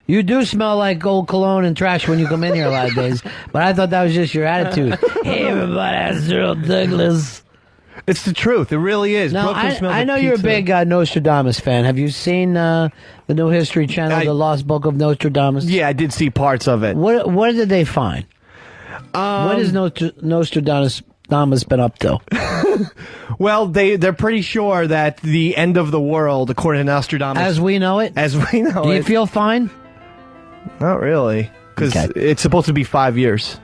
You do smell like old cologne and trash when you come in here a lot of days, but I thought that was just your attitude. Hey, everybody, that's Earl Douglas. It's the truth. It really is. Now, Brooklyn smells I like know you're a pizza. big Nostradamus fan. Have you seen the new History Channel, The Lost Book of Nostradamus? Yeah, I did see parts of it. What did they find? What has Nostradamus been up to? Well, they're pretty sure that the end of the world, according to Nostradamus, As we know it? as we know Do you it, feel fine? not really, because Okay. it's supposed to be 5 years.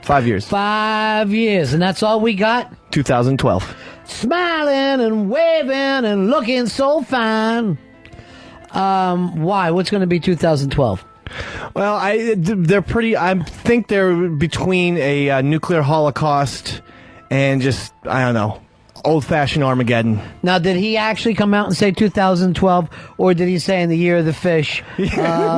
5 years. 5 years, and that's all we got? 2012. Smiling and waving and looking so fine. Why? What's going to be 2012? Well, they're pretty. I think they're between a nuclear holocaust and just, I don't know, old-fashioned Armageddon. Now, did he actually come out and say 2012, or did he say in the year of the fish,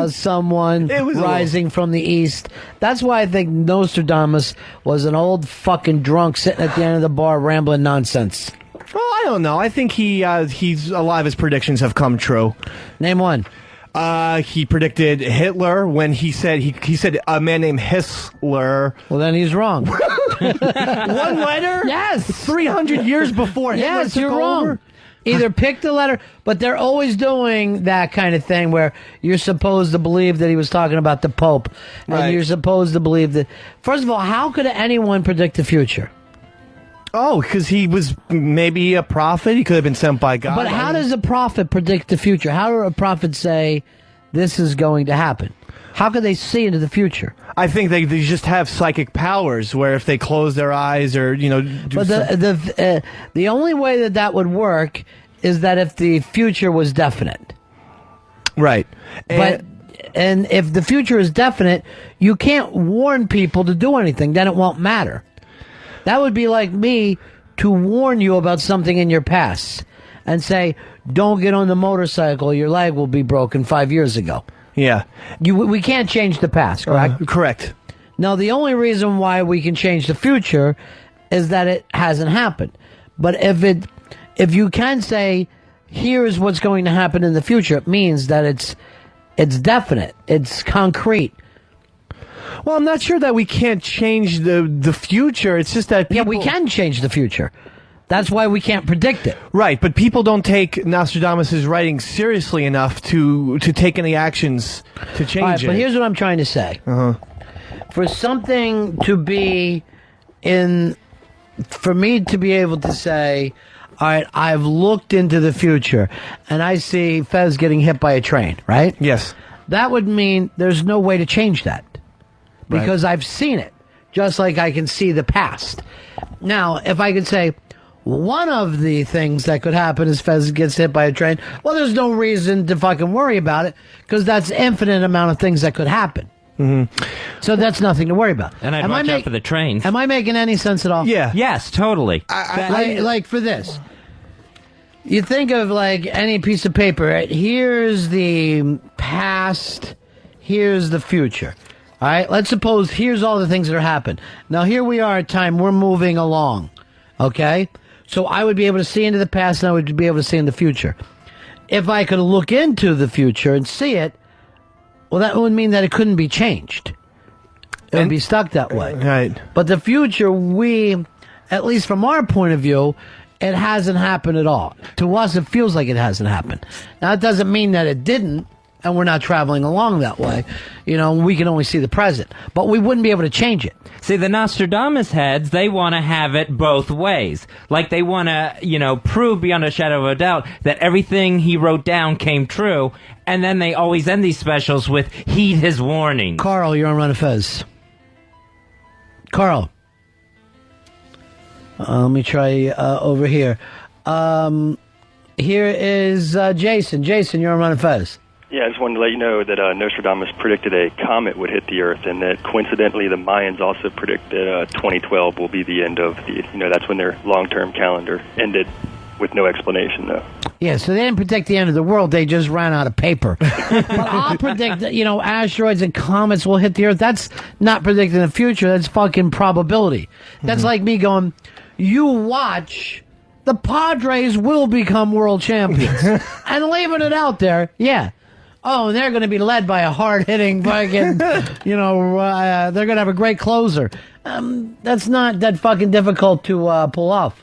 someone It was a rising from the east? That's why I think Nostradamus was an old fucking drunk sitting at the end of the bar rambling nonsense. Well, I don't know. I think he's a lot of his predictions have come true. Name one. He predicted Hitler when he said he said a man named Hissler. Well, then he's wrong. One letter? Yes. 300 years before Hitler Yes, took you're over? wrong. Either pick the letter, but they're always doing that kind of thing where you're supposed to believe that he was talking about the Pope, and Right. you're supposed to believe that. First of all, how could anyone predict the future? Oh, because he was maybe a prophet. He could have been sent by God. But how does a prophet predict the future? How does a prophet say this is going to happen? How could they see into the future? I think they just have psychic powers where if they close their eyes or, do But the only way that would work is that if the future was definite. right. And if the future is definite, you can't warn people to do anything. Then it won't matter. That would be like me to warn you about something in your past and say, don't get on the motorcycle, your leg will be broken 5 years ago. Yeah. We can't change the past, correct? Correct. Now, the only reason why we can change the future is that it hasn't happened. But if you can say, here's what's going to happen in the future, it means that it's definite, it's concrete. Well, I'm not sure that we can't change the future. It's just that people... Yeah, we can change the future. That's why we can't predict it. Right, but people don't take Nostradamus' writing seriously enough to take any actions to change All right, it. but here's what I'm trying to say. For something to be for me to be able to say, all right, I've looked into the future, and I see Fez getting hit by a train, right? Yes. That would mean there's no way to change that. Because I've seen it, just like I can see the past. Now, if I could say, one of the things that could happen is Fez gets hit by a train, well, there's no reason to fucking worry about it, because that's infinite amount of things that could happen. Mm-hmm. So that's nothing to worry about. And I'd watch out for the trains. Am I making any sense at all? Yeah. Yes, totally. Like for this. You think of like any piece of paper, right? Here's the past, here's the future. All right, let's suppose here's all the things that are happened. Now, here we are at time, we're moving along, okay? So I would be able to see into the past and I would be able to see in the future. If I could look into the future and see it, well, that would mean that it couldn't be changed. It would be stuck that way. Right. But the future, at least from our point of view, it hasn't happened at all. To us, it feels like it hasn't happened. Now, it doesn't mean that it didn't. And we're not traveling along that way. We can only see the present. But we wouldn't be able to change it. See, the Nostradamus heads, they want to have it both ways. Like, they want to, prove beyond a shadow of a doubt that everything he wrote down came true. And then they always end these specials with, heed his warning. Carl, you're on Run of Fez. Carl. Let me try over here. Here is Jason. Jason, you're on Run of Fez. Yeah, I just wanted to let you know that Nostradamus predicted a comet would hit the Earth, and that coincidentally the Mayans also predict that 2012 will be the end of that's when their long-term calendar ended with no explanation, though. Yeah, so they didn't predict the end of the world, they just ran out of paper. But I'll predict that, asteroids and comets will hit the Earth. That's not predicting the future, that's fucking probability. That's like me going, you watch, the Padres will become world champions. And leaving it out there, yeah. Oh, and they're going to be led by a hard-hitting fucking, they're going to have a great closer. That's not that fucking difficult to pull off.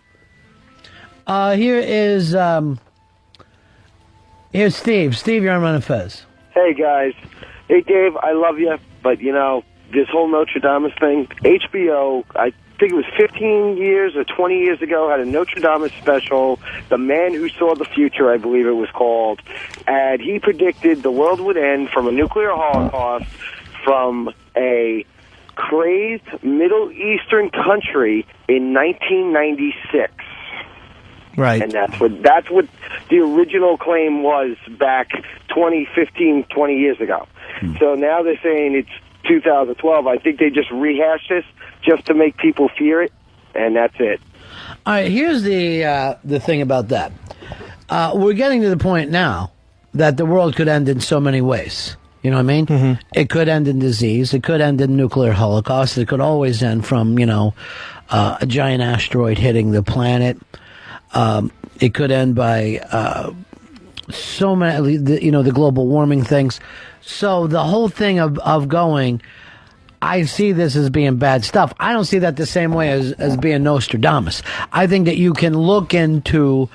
Here's Steve. Steve, you're on Run and Fez. Hey, guys. Hey, Dave, I love you, but, this whole Notre Dame thing, HBO, I think it was 15 years or 20 years ago, had a Notre Dame special, The Man Who Saw the Future, I believe it was called, and he predicted the world would end from a nuclear holocaust from a crazed Middle Eastern country in 1996. Right. And that's what the original claim was back 20 years ago. So now they're saying it's 2012. I think they just rehashed this just to make people fear it, and that's it. All right, here's the thing about that. We're getting to the point now that the world could end in so many ways. You know what I mean? Mm-hmm. It could end in disease. It could end in nuclear holocaust. It could always end from, a giant asteroid hitting the planet. It could end by so many, the global warming things. So the whole thing of going, I see this as being bad stuff. I don't see that the same way as being Nostradamus. I think that you can look into,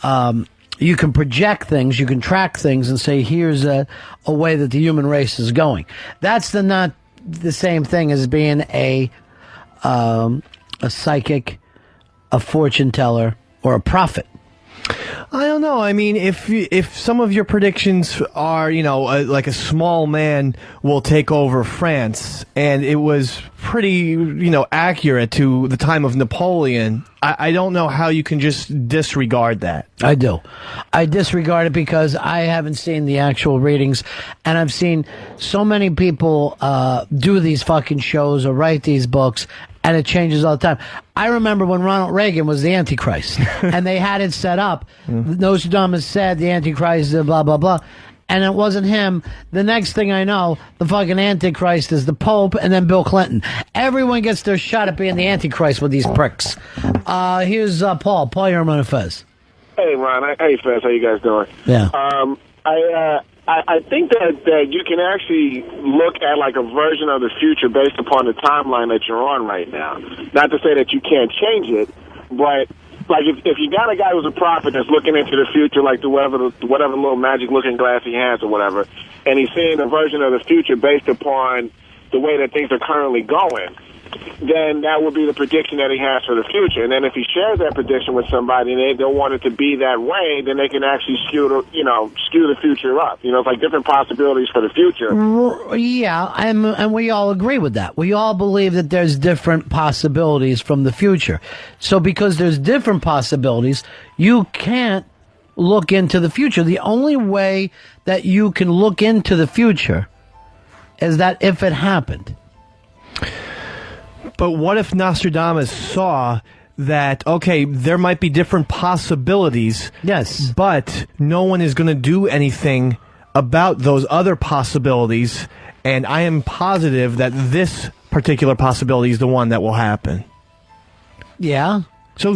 you can project things, you can track things and say, here's a way that the human race is going. That's not the same thing as being a psychic, a fortune teller, or a prophet. I don't know. I mean, if some of your predictions are, like a small man will take over France, and it was pretty, accurate to the time of Napoleon, I don't know how you can just disregard that. I do. I disregard it because I haven't seen the actual readings, and I've seen so many people do these fucking shows or write these books, and it changes all the time. I remember when Ronald Reagan was the Antichrist, and they had it set up. Nostradamus said the Antichrist, blah, blah, blah. And it wasn't him. The next thing I know, the fucking Antichrist is the Pope, and then Bill Clinton. Everyone gets their shot at being the Antichrist with these pricks. Here's Paul. Paul, you're on Fez. Hey, Ron. Hey, Fez. How you guys doing? Yeah. I think that you can actually look at like a version of the future based upon the timeline that you're on right now. Not to say that you can't change it, but like if you got a guy who's a prophet that's looking into the future, like whatever little magic looking glass he has or whatever, and he's seeing a version of the future based upon the way that things are currently going, then that would be the prediction that he has for the future. And then if he shares that prediction with somebody and they don't want it to be that way, then they can actually skew the future up. It's like different possibilities for the future. Yeah, and we all agree with that. We all believe that there's different possibilities from the future. So because there's different possibilities, you can't look into the future. The only way that you can look into the future is that if it happened. But what if Nostradamus saw that, okay, there might be different possibilities. Yes. But no one is going to do anything about those other possibilities, and I am positive that this particular possibility is the one that will happen. Yeah. So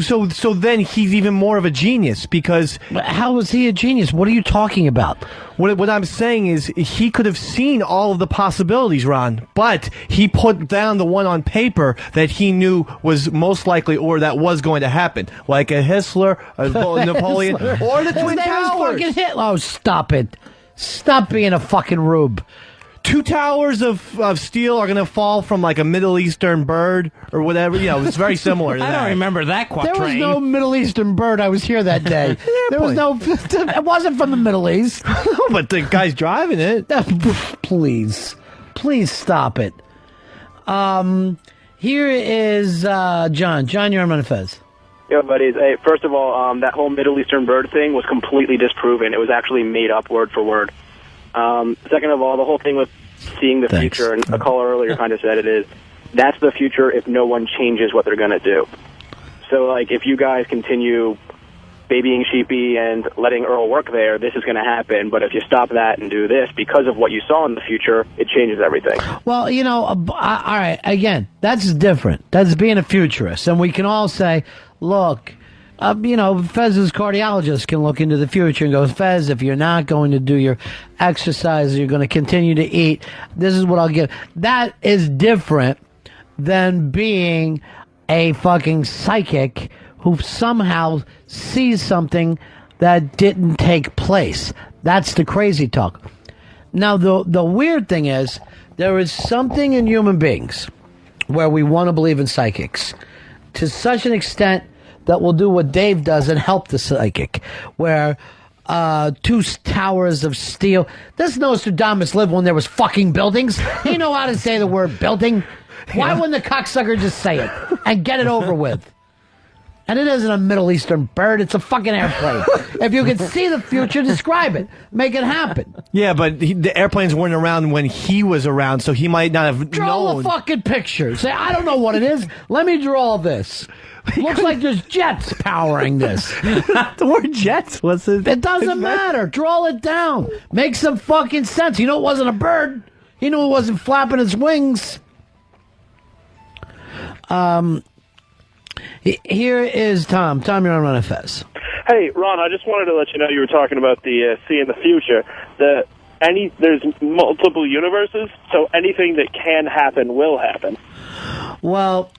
then he's even more of a genius because... But how is he a genius? What are you talking about? What I'm saying is he could have seen all of the possibilities, Ron, but he put down the one on paper that he knew was most likely or that was going to happen, like a Hitler, a Napoleon, or the Twin Towers. Fucking Hitler. Oh, stop it. Stop being a fucking rube. 2 towers of steel are going to fall from like a Middle Eastern bird or whatever. It's very similar to that. I don't remember that quatrain. There was no Middle Eastern bird. I was here that day. There was no... It wasn't from the Middle East. But the guy's driving it. Please stop it. Here is John. John, you're on Fez. Yeah, buddies. Hey, first of all, that whole Middle Eastern bird thing was completely disproven. It was actually made up word for word. Second of all, the whole thing with seeing the future, and a caller earlier kind of said it is, that's the future if no one changes what they're going to do. So, like, if you guys continue babying Sheepy and letting Earl work there, this is going to happen. But if you stop that and do this, because of what you saw in the future, it changes everything. Well, all right, again, that's different. That's being a futurist. And we can all say, look, Fez's cardiologist can look into the future and go, Fez, if you're not going to do your exercise, you're going to continue to eat, this is what I'll give. That is different than being a fucking psychic who somehow sees something that didn't take place. That's the crazy talk. Now, the weird thing is, there is something in human beings where we want to believe in psychics to such an extent that we'll do what Dave does and help the psychic, where 2 towers of steel. Does Nostradamus live when there was fucking buildings? He know how to say the word building. Why wouldn't the cocksucker just say it and get it over with? And it isn't a Middle Eastern bird. It's a fucking airplane. If you can see the future, describe it. Make it happen. Yeah, but the airplanes weren't around when he was around, so he might not have Draw known. a fucking picture. Say, I don't know what it is. Let me draw this. Looks like there's jets powering this. The word jets was it? It doesn't matter. Draw it down. Make some fucking sense. You know it wasn't a bird. He knew it wasn't flapping its wings. Here is Tom. Tom, you're on Run Fez. Hey, Ron, I just wanted to let you know you were talking about the seeing the future. There's multiple universes, so anything that can happen will happen. Well,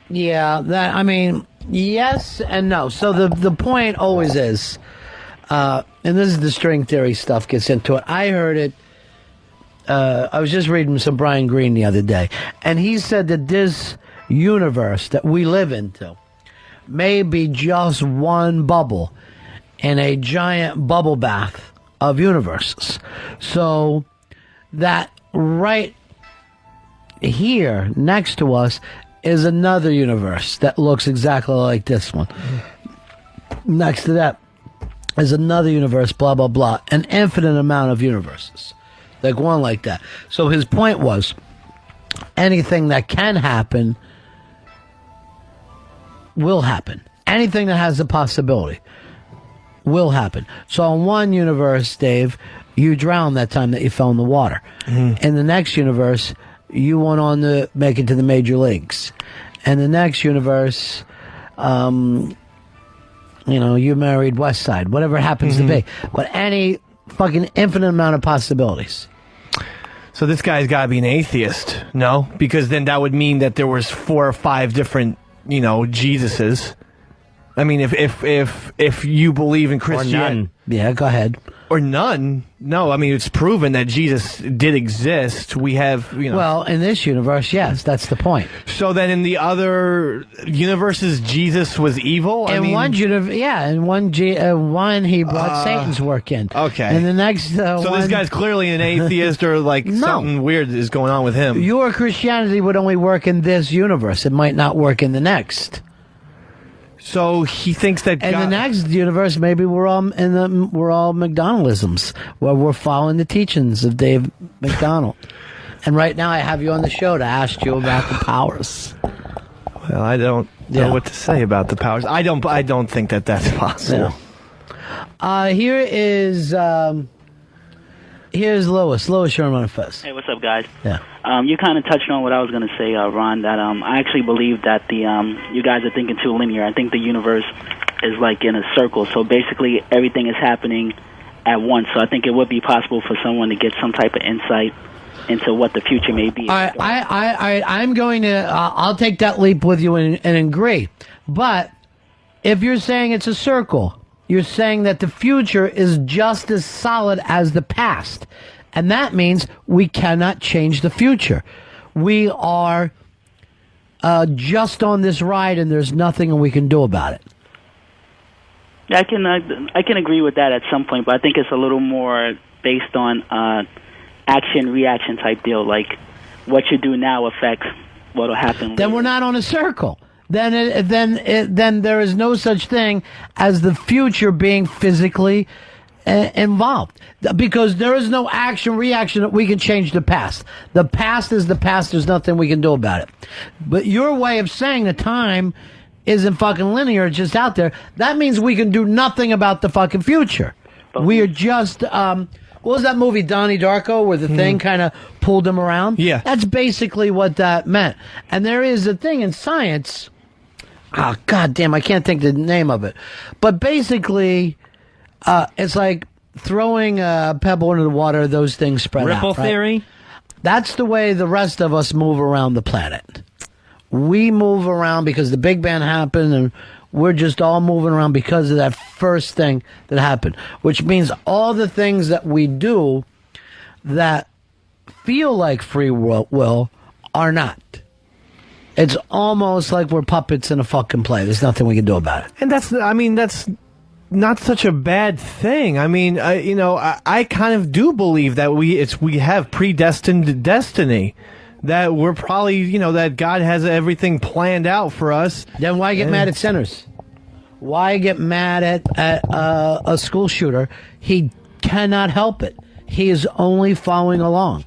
yeah, yes and no. So the point always is, and this is the string theory stuff gets into it. I heard it. I was just reading some Brian Greene the other day, and he said that this universe that we live into may be just one bubble in a giant bubble bath of universes. So that right here next to us is another universe that looks exactly like this one. Next to that is another universe, blah, blah, blah. An infinite amount of universes that go on like that. So his point was, anything that can happen will happen. Anything that has a possibility will happen. So in one universe, Dave, you drowned that time that you fell in the water. In the next universe, you went on to make it to the major leagues. And the next universe, you married West Side, whatever it happens to be. But any fucking infinite amount of possibilities. So this guy's got to be an atheist, no? Because then that would mean that there was 4 or 5 different, Jesuses. I mean, if you believe in Christianity, or none. Yeah, go ahead. Or none. No, I mean, it's proven that Jesus did exist. We have, Well, in this universe, yes, that's the point. So then in the other universes, Jesus was evil? In one he brought Satan's work in. Okay. In the next so this guy's clearly an atheist or something weird is going on with him. Your Christianity would only work in this universe. It might not work in the next. So he thinks that in the next universe, maybe we're all McDonaldisms, where we're following the teachings of Dave McDonald. And right now, I have you on the show to ask you about the powers. Well, I don't know what to say about the powers. I don't think that that's possible. Yeah. Here's Lois. Lois, you're on Fez. Hey, what's up, guys? Yeah. You kind of touched on what I was going to say, Ron, that I actually believe that you guys are thinking too linear. I think the universe is like in a circle, so basically everything is happening at once. So I think it would be possible for someone to get some type of insight into what the future may be. I'm going to, I'll take that leap with you and agree. But if you're saying it's a circle, you're saying that the future is just as solid as the past. And that means we cannot change the future. We are just on this ride, and there's nothing we can do about it. I can agree with that at some point, but I think it's a little more based on action-reaction type deal. Like, what you do now affects what will happen later. Then we're not on a circle. Then there is no such thing as the future being physically involved, because there is no action reaction that we can change the past. The past is the past. There's nothing we can do about it. But your way of saying the time isn't fucking linear, it's just out there, that means we can do nothing about the fucking future. We are just what was that movie, Donnie Darko, where the thing kind of pulled him around? Yeah. That's basically what that meant. And there is a thing in science, God damn, I can't think the name of it. But basically, it's like throwing a pebble into the water, those things spread out. Ripple theory? That's the way the rest of us move around the planet. We move around because the Big Bang happened, and we're just all moving around because of that first thing that happened, which means all the things that we do that feel like free will are not. It's almost like we're puppets in a fucking play. There's nothing we can do about it. And that's not such a bad thing. I mean, I kind of do believe that we have predestined destiny. That we're probably, that God has everything planned out for us. Then why get mad at sinners? Why get mad at a school shooter? He cannot help it. He is only following along.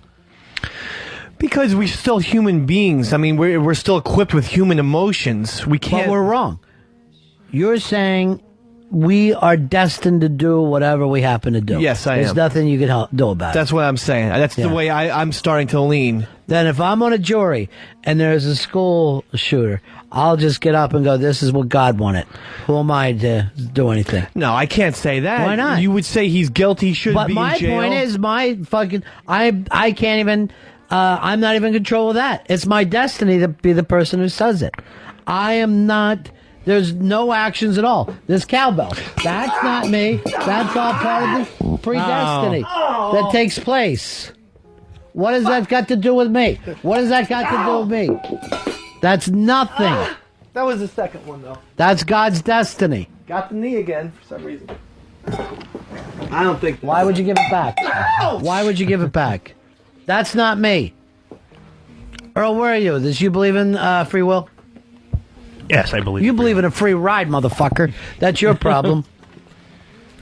Because we're still human beings. I mean, we're still equipped with human emotions. We can't. But we're wrong. You're saying we are destined to do whatever we happen to do. Yes, I am. There's nothing you can do about it. That's what I'm saying. That's the way I'm starting to lean. Then if I'm on a jury and there's a school shooter, I'll just get up and go, this is what God wanted. Who am I to do anything? No, I can't say that. Why not? You would say he's guilty, he should be in jail. But my point is, I can't even, I'm not even in control of that. It's my destiny to be the person who says it. I am not... There's no actions at all. There's cowbell. That's not me. That's all part of the predestiny that takes place. What has that got to do with me? What has that got to do with me? That's nothing. That was the second one, though. That's God's destiny. Got the knee again, for some reason. I don't think... Why would you give it back? Why would you give it back? That's not me. Earl, where are you? Does you believe in free will? Yes, I believe. You believe in a free ride, motherfucker. That's your problem.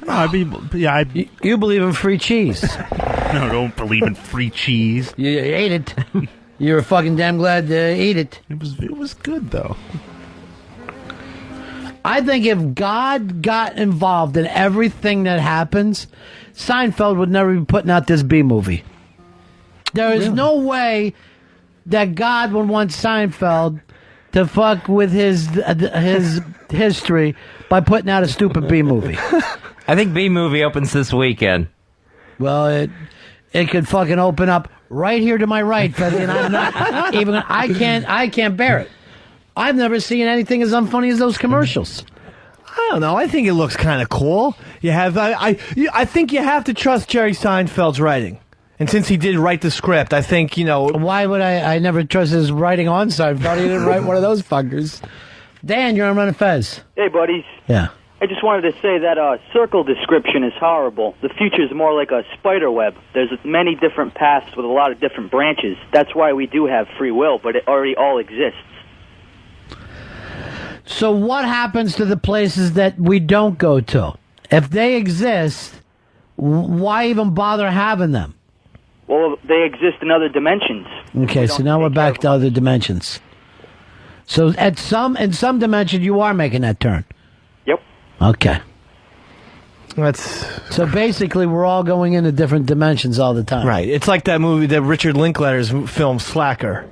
You believe in free cheese. No, I don't believe in free cheese. You ate it. You're fucking damn glad to eat it. It was good, though. I think if God got involved in everything that happens, Seinfeld would never be putting out this B movie. There is no way that God would want Seinfeld to fuck with his history by putting out a stupid B movie. I think B movie opens this weekend. Well, it could fucking open up right here to my right, Fezzi, and I'm not even. I can't bear it. I've never seen anything as unfunny as those commercials. I don't know. I think it looks kind of cool. You have. I think you have to trust Jerry Seinfeld's writing. And since he did write the script, I think, Why would I never trust his writing on Seinfeld. He didn't write one of those fuckers. Dan, you're on Run and Fez. Hey, buddies. Yeah. I just wanted to say that circle description is horrible. The future is more like a spider web. There's many different paths with a lot of different branches. That's why we do have free will, but it already all exists. So what happens to the places that we don't go to? If they exist, why even bother having them? Well, they exist in other dimensions. Okay, so now we're back to other dimensions. So in some dimension, you are making that turn. Yep. Okay. So basically, we're all going into different dimensions all the time. Right. It's like that movie, that Richard Linklater's film Slacker.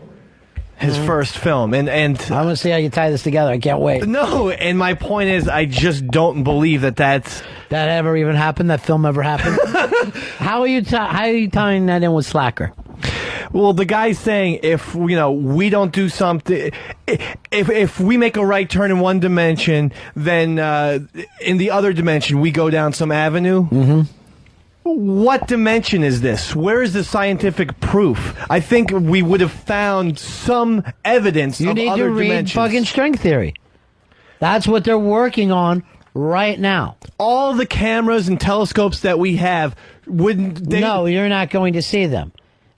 His first film. And I want to see how you tie this together. I can't wait. No, and my point is, I just don't believe that ever even happened, that film ever happened. How are you tying that in with Slacker? Well, the guy's saying if we don't do something, if we make a right turn in one dimension, then in the other dimension we go down some avenue. Mm-hmm. What dimension is this? Where is the scientific proof? I think we would have found some evidence of other dimensions. You need to read fucking string theory. That's what they're working on right now. All the cameras and telescopes that we have, No, you're not going to see them.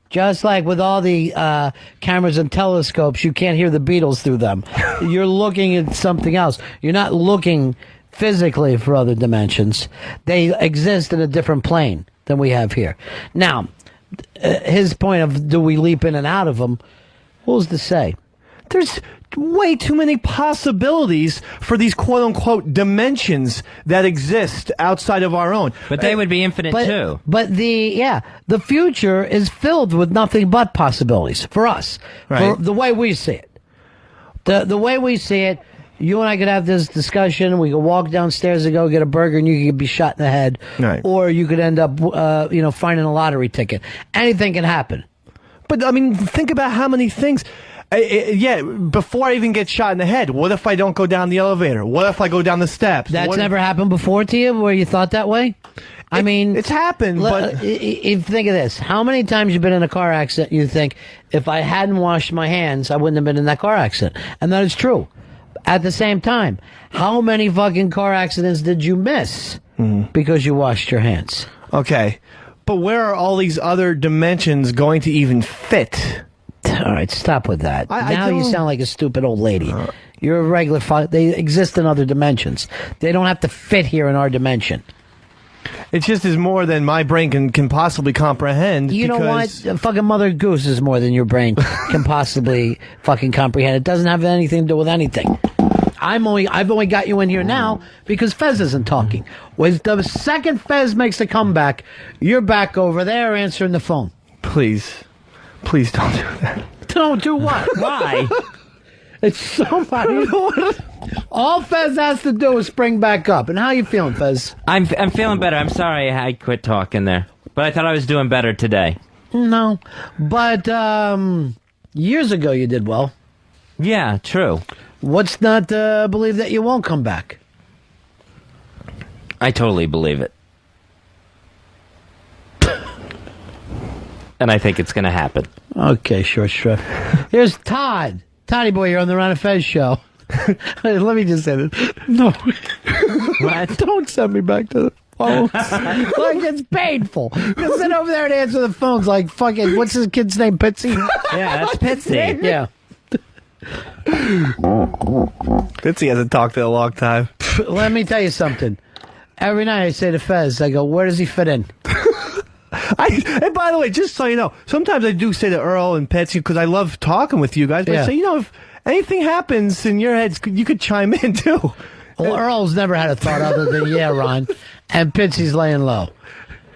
Just like with all the cameras and telescopes, you can't hear the Beatles through them. You're looking at something else. You're not looking physically for other dimensions. They exist in a different plane than we have here. Now, his point of do we leap in and out of them, who's to say? There's way too many possibilities for these quote-unquote dimensions that exist outside of our own. But they would be infinite too. But the future is filled with nothing but possibilities for us. Right. For the way we see it. The way we see it, You and I could have this discussion. We could walk downstairs and go get a burger, and you could be shot in the head. Right. Or you could end up, finding a lottery ticket. Anything can happen. But, I mean, think about how many things... before I even get shot in the head, what if I don't go down the elevator? What if I go down the steps? That's never happened before to you, where you thought that way? I mean... It's happened, but... If think of this. How many times you've been in a car accident, you think, if I hadn't washed my hands, I wouldn't have been in that car accident. And that is true. At the same time, how many fucking car accidents did you miss because you washed your hands? Okay. But where are all these other dimensions going to even fit? All right, stop with that. I You don't- sound like a stupid old lady. You're a regular... They exist in other dimensions. They don't have to fit here in our dimension. It just is more than my brain can possibly comprehend. You know what? Fucking Mother Goose is more than your brain can possibly fucking comprehend. It doesn't have anything to do with anything. I've only got you in here now because Fez isn't talking. When the second Fez makes a comeback, you're back over there answering the phone. Please don't do that. Don't do what? Why? It's so funny. All Fez has to do is spring back up. And how you feeling, Fez? I'm feeling better. I'm sorry I quit talking there, but I thought I was doing better today. No, but years ago you did well. Yeah, true. What's not to believe that you won't come back? I totally believe it. And I think it's going to happen. Okay, sure. Here's Todd. Toddy boy, you're on the Ron and Fez show. Let me just say this. No. What? Don't send me back to the phones. Like, it's painful. You sit over there and answer the phones like fucking, what's his kid's name, Pitsy? Yeah, that's Pitsy. Yeah. Bitsy hasn't talked in a long time. Let me tell you something. Every night I say to Fez, I go, where does he fit in? And by the way, just so you know, sometimes I do say to Earl and Petsy, because I love talking with you guys, but I say, if anything happens in your heads, you could chime in too. Well, Earl's never had a thought other than, yeah, Ron. And Pitsy's laying low.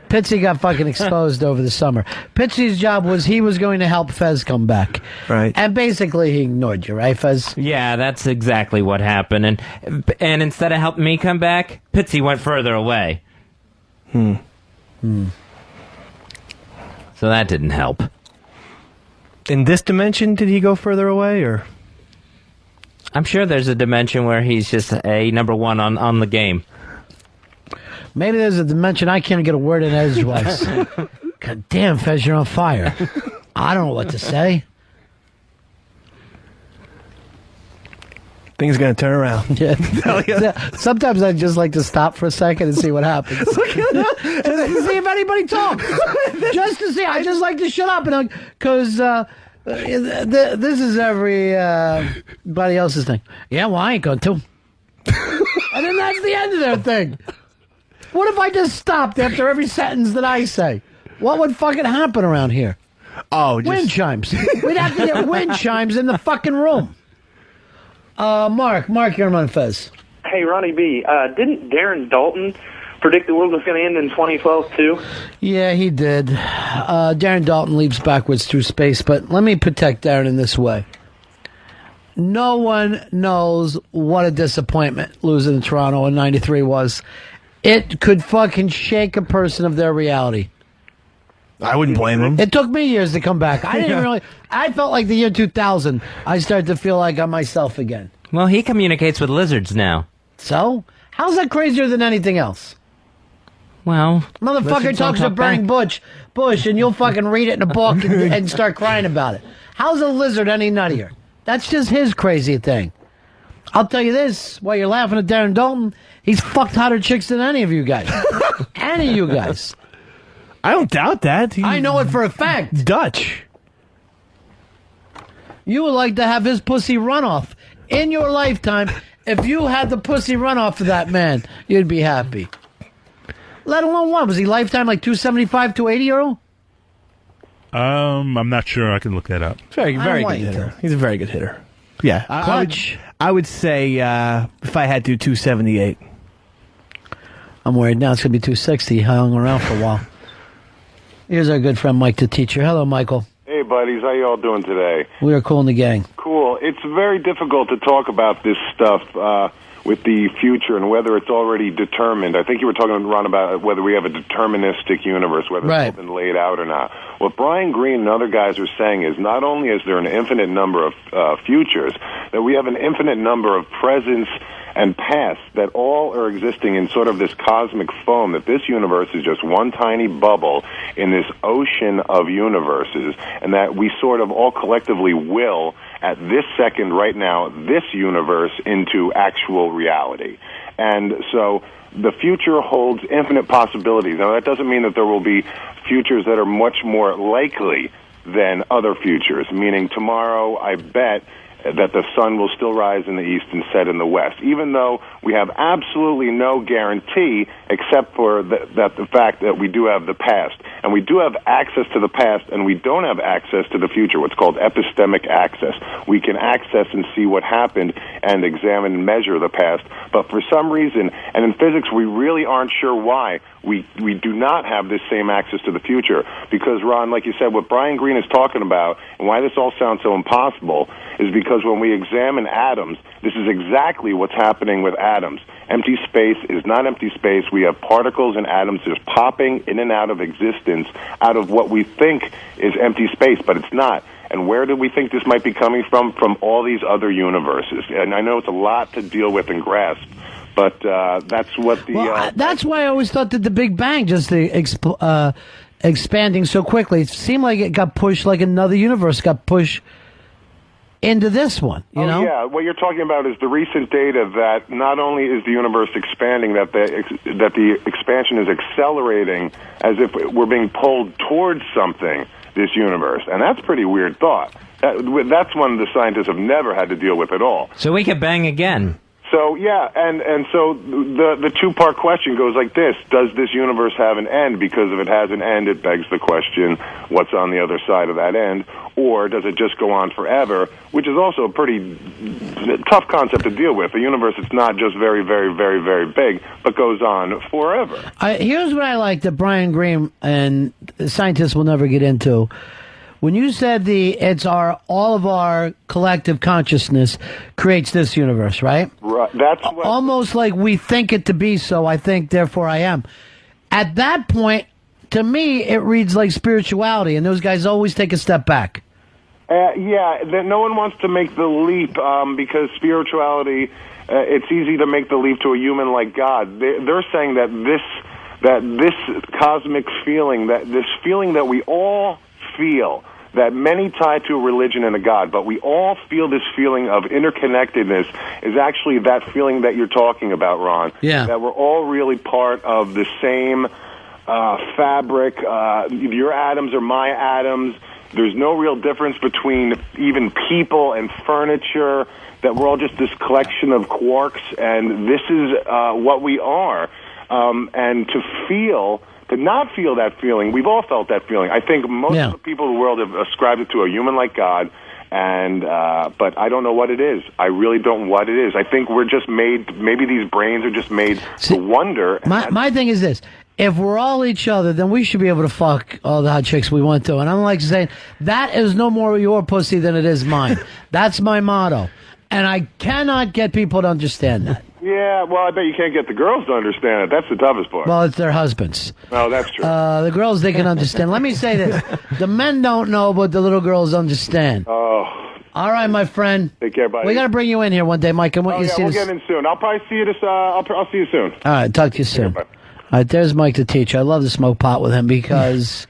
Pitsy got fucking exposed over the summer. Pitsy's job was he was going to help Fez come back. Right. And basically he ignored you, right, Fez? Yeah, that's exactly what happened. And instead of helping me come back, Pitsy went further away. So that didn't help. In this dimension, did he go further away, or? I'm sure there's a dimension where he's just a number one on the game. Maybe there's a dimension I can't get a word in edgewise. God damn, Fez, you're on fire. I don't know what to say. Things gonna turn around. Yeah. Sometimes I just like to stop for a second and see what happens. Just to see if anybody talks. Just to see. I just like to shut up and because this is everybody else's thing. Yeah, well, I ain't going to. And then that's the end of their thing. What if I just stopped after every sentence that I say? What would fucking happen around here? Oh, wind chimes. We'd have to get wind chimes in the fucking room. Mark, you're on Fez. Hey, Ronnie B, didn't Darren Dalton predict the world was going to end in 2012 too? Yeah, he did. Darren Dalton leaps backwards through space, but let me protect Darren in this way. No one knows what a disappointment losing to Toronto in '93 was. It could fucking shake a person of their reality. I wouldn't blame him. It took me years to come back. I didn't really... I felt like the year 2000, I started to feel like I'm myself again. Well, he communicates with lizards now. So? How's that crazier than anything else? Well... Motherfucker talks to Burning Bush, and you'll fucking read it in a book and start crying about it. How's a lizard any nuttier? That's just his crazy thing. I'll tell you this, while you're laughing at Darren Dalton, he's fucked hotter chicks than any of you guys. Any of you guys. I don't doubt that. I know it for a fact. Dutch. You would like to have his pussy runoff in your lifetime. If you had the pussy runoff of that man, you'd be happy. Let alone what? Was he lifetime like 275, 280 euro? I'm not sure. I can look that up. Very good hitter. He's a very good hitter. Yeah. Clutch. I would say if I had to, 278. I'm worried now it's going to be 260. I hung around for a while. Here's our good friend Mike the teacher. Hello, Michael. Hey, buddies. How you all doing today? We are cool in the gang. Cool. It's very difficult to talk about this stuff with the future and whether it's already determined. I think you were talking, Ron, about whether we have a deterministic universe, whether it's been laid out or not. What Brian Greene and other guys are saying is not only is there an infinite number of futures, that we have an infinite number of presents and past that all are existing in sort of this cosmic foam, that this universe is just one tiny bubble in this ocean of universes, and that we sort of all collectively will, at this second right now, this universe into actual reality. And so the future holds infinite possibilities. Now, that doesn't mean that there will be futures that are much more likely than other futures, meaning tomorrow, I bet that the sun will still rise in the east and set in the west, even though we have absolutely no guarantee except for the fact that we do have the past. And we do have access to the past, and we don't have access to the future, what's called epistemic access. We can access and see what happened and examine and measure the past. But for some reason, and in physics we really aren't sure why, we do not have this same access to the future. Because, Ron, like you said, what Brian Greene is talking about, and why this all sounds so impossible, is because when we examine atoms, this is exactly what's happening with atoms. Empty space is not empty space. We have particles and atoms just popping in and out of existence out of what we think is empty space, but it's not. And where do we think this might be coming from? From all these other universes. And I know it's a lot to deal with and grasp, but that's what the... that's why I always thought that the Big Bang just expanding so quickly. It seemed like it got pushed, like another universe got pushed into this one, you know? Yeah, what you're talking about is the recent data that not only is the universe expanding, that the expansion is accelerating as if we're being pulled towards something, this universe. And that's a pretty weird thought. That's one the scientists have never had to deal with at all. So we could bang again. So, yeah, and so the two-part question goes like this. Does this universe have an end? Because if it has an end, it begs the question, what's on the other side of that end? Or does it just go on forever, which is also a pretty tough concept to deal with. A universe that's not just very, very, very, very big, but goes on forever. Here's what I like that Brian Greene and scientists will never get into. When you said all of our collective consciousness creates this universe, right? Right. That's what, almost like we think it to be so. I think, therefore I am. At that point, to me, it reads like spirituality, and those guys always take a step back. Yeah, no one wants to make the leap because spirituality. It's easy to make the leap to a human like God. They're saying that this cosmic feeling, this feeling that we all feel, that many tie to a religion and a God, but we all feel this feeling of interconnectedness is actually that feeling that you're talking about, Ron. Yeah. That we're all really part of the same fabric. Your atoms are my atoms. There's no real difference between even people and furniture, that we're all just this collection of quarks, and this is what we are. And to not feel that feeling, we've all felt that feeling. I think most of the people in the world have ascribed it to a human like God, and but I don't know what it is. I really don't know what it is. I think we're just made, maybe these brains are just made to wonder. My thing is this. If we're all each other, then we should be able to fuck all the hot chicks we want to. And I'm like saying, that is no more your pussy than it is mine. That's my motto. And I cannot get people to understand that. Yeah, well, I bet you can't get the girls to understand it. That's the toughest part. Well, it's their husbands. Oh, that's true. The girls, they can understand. Let me say this. The men don't know, but the little girls understand. Oh. All right, my friend. Take care, buddy. We got to bring you in here one day, Mike. I want you to see we'll this. get in soon. I'll probably see you I'll see you soon. All right, talk to you soon. All right, there's Mike the teacher. I love to smoke pot with him because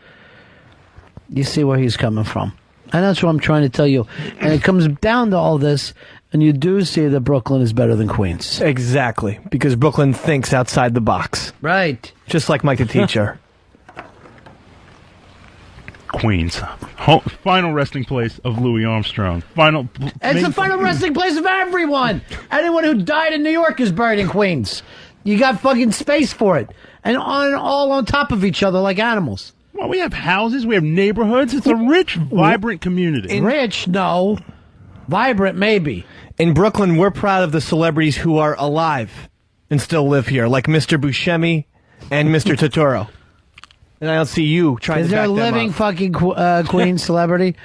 you see where he's coming from. And that's what I'm trying to tell you. And it comes down to all this, and you do see that Brooklyn is better than Queens. Exactly, because Brooklyn thinks outside the box. Right. Just like Mike the teacher. Queens. Final resting place of Louis Armstrong. It's the final resting place of everyone. Anyone who died in New York is buried in Queens. You got fucking space for it. And all on top of each other like animals. Well, we have houses, we have neighborhoods. It's a rich, vibrant community. Rich, no. Vibrant, maybe. In Brooklyn, we're proud of the celebrities who are alive and still live here, like Mr. Buscemi and Mr. Totoro. And I don't see you trying Is to there back a them living up. fucking Queen celebrity?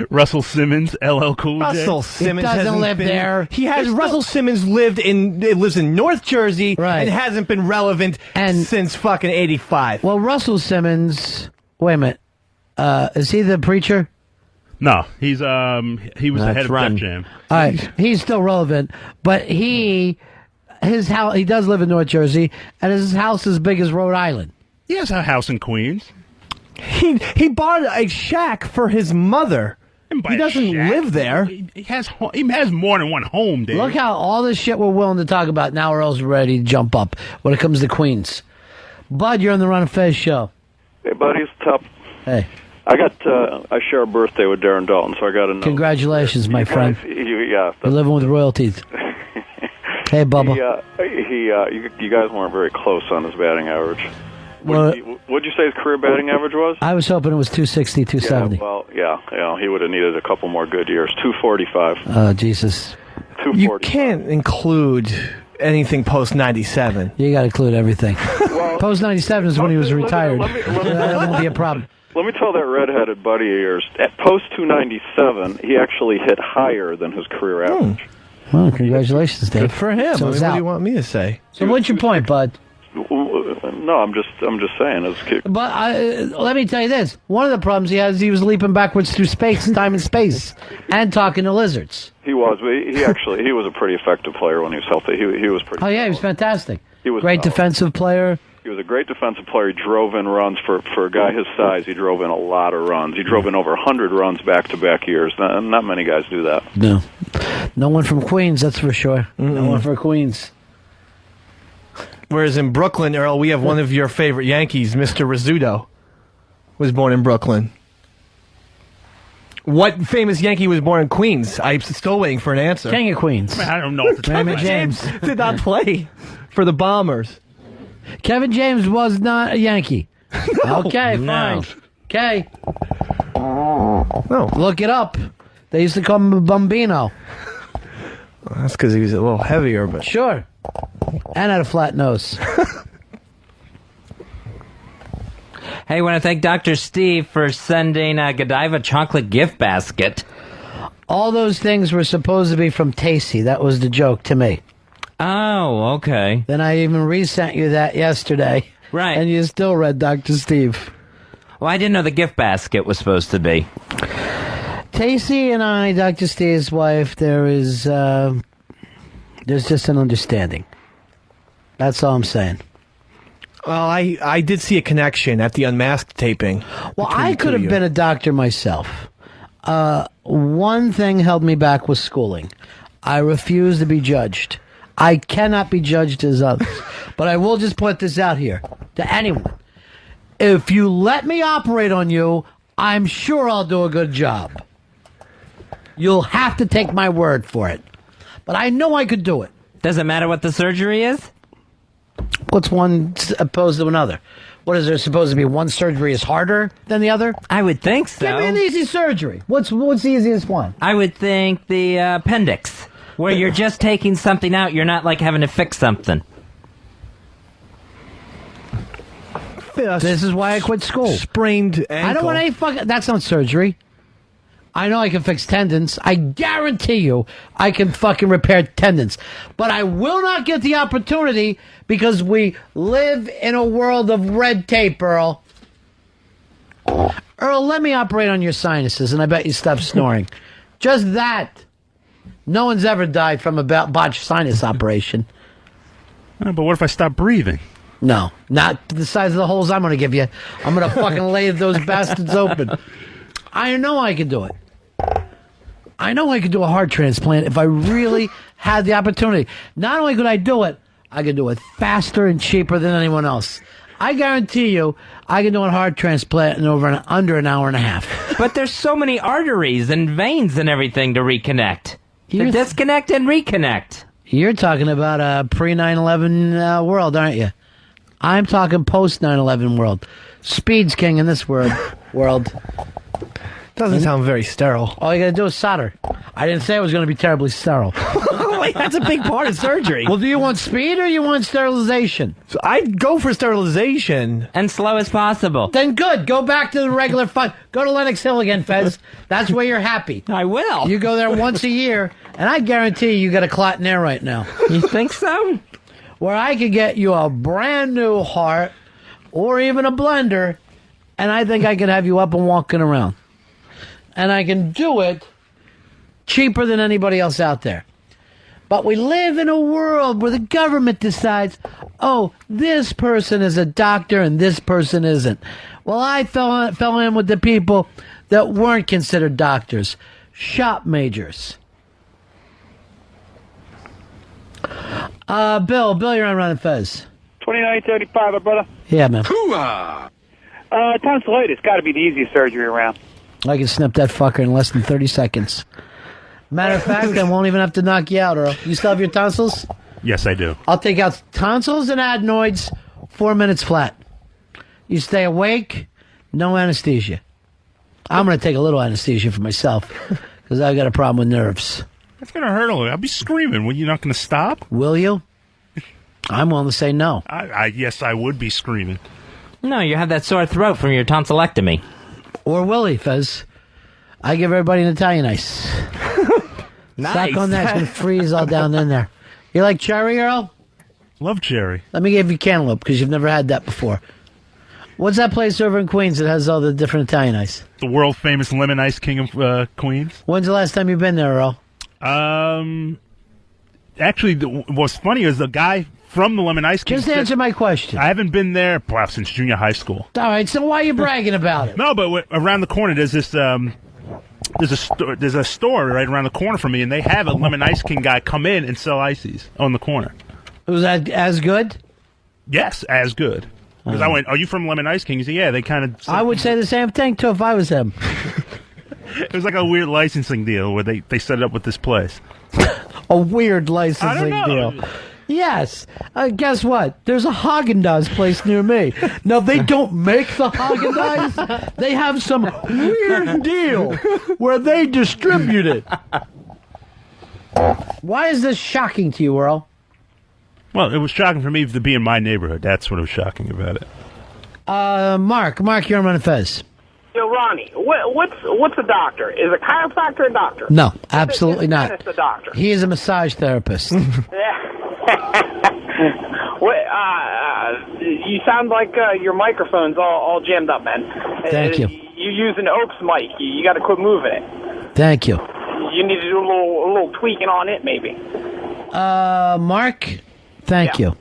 Russell Simmons, LL Cool J. Russell Simmons doesn't hasn't live been- there. He has. Russell Simmons lives in North Jersey and hasn't been relevant since fucking '85. Well, Russell Simmons. Wait a minute. Is he the preacher? No, he was the head of Def Jam. All right, he's still relevant, but his house. He does live in North Jersey, and his house is big as Rhode Island. He has a house in Queens. He bought a shack for his mother. He doesn't live there. He has more than one home, Dave. Look how all this shit we're willing to talk about now, Earl's ready to jump up when it comes to Queens. Bud, you're on the Ron and Fez show. Hey, buddy, it's tough. Hey. I share a birthday with Darren Dalton, so I got to know. Congratulations, my friend. Yeah. You're living with royalties. Hey, Bubba. You guys weren't very close on his batting average. Well, What'd you say his career batting average was? I was hoping it was 260, 270. Yeah, he would have needed a couple more good years. 245. Oh, Jesus. You can't include anything post '97. You got to include everything. Post '97 is when he was retired. That won't be a problem. Let me tell that redheaded buddy of yours. At post 297, he actually hit higher than his career average. Well, congratulations, Dave. Good for him. So I mean, it's what do out. you want me to say? So what's your point, Bud? No, I'm just saying. But let me tell you this. One of the problems he has, he was leaping backwards through space, time and space, and talking to lizards. He was, but he was a pretty effective player when he was healthy. He was pretty. Oh, yeah, he was fantastic. He was great defensive player. He was a great defensive player. He drove in runs for a guy his size. He drove in a lot of runs. He drove in over 100 runs back-to-back years. Not many guys do that. No. No one from Queens, that's for sure. No one for Queens. Whereas in Brooklyn, Earl, we have one of your favorite Yankees, Mr. Rizzuto, was born in Brooklyn. What famous Yankee was born in Queens? I'm still waiting for an answer. King of Queens. I don't know if it's Raymond James. Did not play for the Bombers. Kevin James was not a Yankee. Okay, No. fine. Okay. No. Look it up. They used to call him a Bambino. Well, that's because he was a little heavier, but Sure. And had a flat nose. Hey, I want to thank Dr. Steve for sending a Godiva chocolate gift basket. All those things were supposed to be from Tasty. That was the joke to me. Oh, okay. Then I even resent you that yesterday. Right. And you still read Dr. Steve. Well, I didn't know the gift basket was supposed to be. Tasty and I, Dr. Steve's wife, there's just an understanding. That's all I'm saying. well, I did see a connection at the Unmasked taping. Well, between I the two could of have you. been a doctor myself. One thing held me back was schooling. I refuse to be judged. I cannot be judged as others. But I will just put this out here to anyone. If you let me operate on you, I'm sure I'll do a good job. You'll have to take my word for it. But I know I could do it. Does it matter what the surgery is? What's one opposed to another? What is there supposed to be? One surgery is harder than the other? I would think so. Give me an easy surgery. What's the easiest one? I would think the appendix, where you're just taking something out. You're not like having to fix something. This is why I quit school. Sprained ankle. I don't want any fucking... That's not surgery. I know I can fix tendons. I guarantee you I can fucking repair tendons. But I will not get the opportunity because we live in a world of red tape, Earl. Earl, let me operate on your sinuses and I bet you stop snoring. Just that. No one's ever died from a botched sinus operation. But what if I stop breathing? No, not the size of the holes I'm going to give you. I'm going to fucking lay those bastards open. I know I can do it. I know I could do a heart transplant if I really had the opportunity. Not only could I do it, I could do it faster and cheaper than anyone else. I guarantee you, I can do a heart transplant in under an hour and a half. But there's so many arteries and veins and everything to reconnect. To disconnect and reconnect. You're talking about a pre-9/11 world, aren't you? I'm talking post-9/11 world. Speed's king in this world. Doesn't sound very sterile. All you got to do is solder. I didn't say it was going to be terribly sterile. Like, that's a big part of surgery. Well, do you want speed or you want sterilization? So I'd go for sterilization. And slow as possible. Then good. Go back to the regular fun. Go to Lenox Hill again, Fez. That's where you're happy. I will. You go there once a year, and I guarantee you got a clot in there right now. You think so? Where I could get you a brand new heart or even a blender, and I think I could have you up and walking around. And I can do it cheaper than anybody else out there. But we live in a world where the government decides, oh, this person is a doctor and this person isn't. Well, I fell in with the people that weren't considered doctors, shop majors. Bill, you're on Ron and Fez. 2935, brother. Yeah, man. Tonsillitis got to be the easiest surgery around. I can snip that fucker in less than 30 seconds. Matter of fact, I won't even have to knock you out, Earl. You still have your tonsils? Yes, I do. I'll take out tonsils and adenoids, 4 minutes flat. You stay awake, no anesthesia. I'm going to take a little anesthesia for myself because I've got a problem with nerves. That's going to hurt a little. I'll be screaming. Well, you're not going to stop? Will you? I'm willing to say no. Yes, I would be screaming. No, you have that sore throat from your tonsillectomy. Or Willie, Fez. I give everybody an Italian ice. Nice. Suck on that. It's going to freeze all down in there. You like cherry, Earl? Love cherry. Let me give you cantaloupe because you've never had that before. What's that place over in Queens that has all the different Italian ice? The world famous Lemon Ice King of Queens. When's the last time you've been there, Earl? Actually, what's funny is the guy from the Lemon Ice King. Just answer my question. I haven't been there since junior high school. All right, so why are you bragging about it? No, but around the corner there's this there's a store right around the corner from me, and they have a Lemon Ice King guy come in and sell ices on the corner. Was that as good? Yes, as good. Because I went, "Are you from Lemon Ice King?" He said, "Yeah." They kind of. I would say the same thing too if I was him. It was like a weird licensing deal where they set it up with this place. A weird licensing deal. Yes. Guess what? There's a Haagen-Dazs place near me. Now, they don't make the Haagen-Dazs. They have some weird deal where they distribute it. Why is this shocking to you, Earl? Well, it was shocking for me to be in my neighborhood. That's what was shocking about it. Mark, you're on Run Fez. Yo, Ronnie, what's a doctor? Is a chiropractor a doctor? No, absolutely not. Is a doctor? He is a massage therapist. You sound like your microphone's all jammed up, man. Thank you. You use an Oaks mic. You got to quit moving it. Thank you. You need to do a little tweaking on it, maybe. Mark, thank you.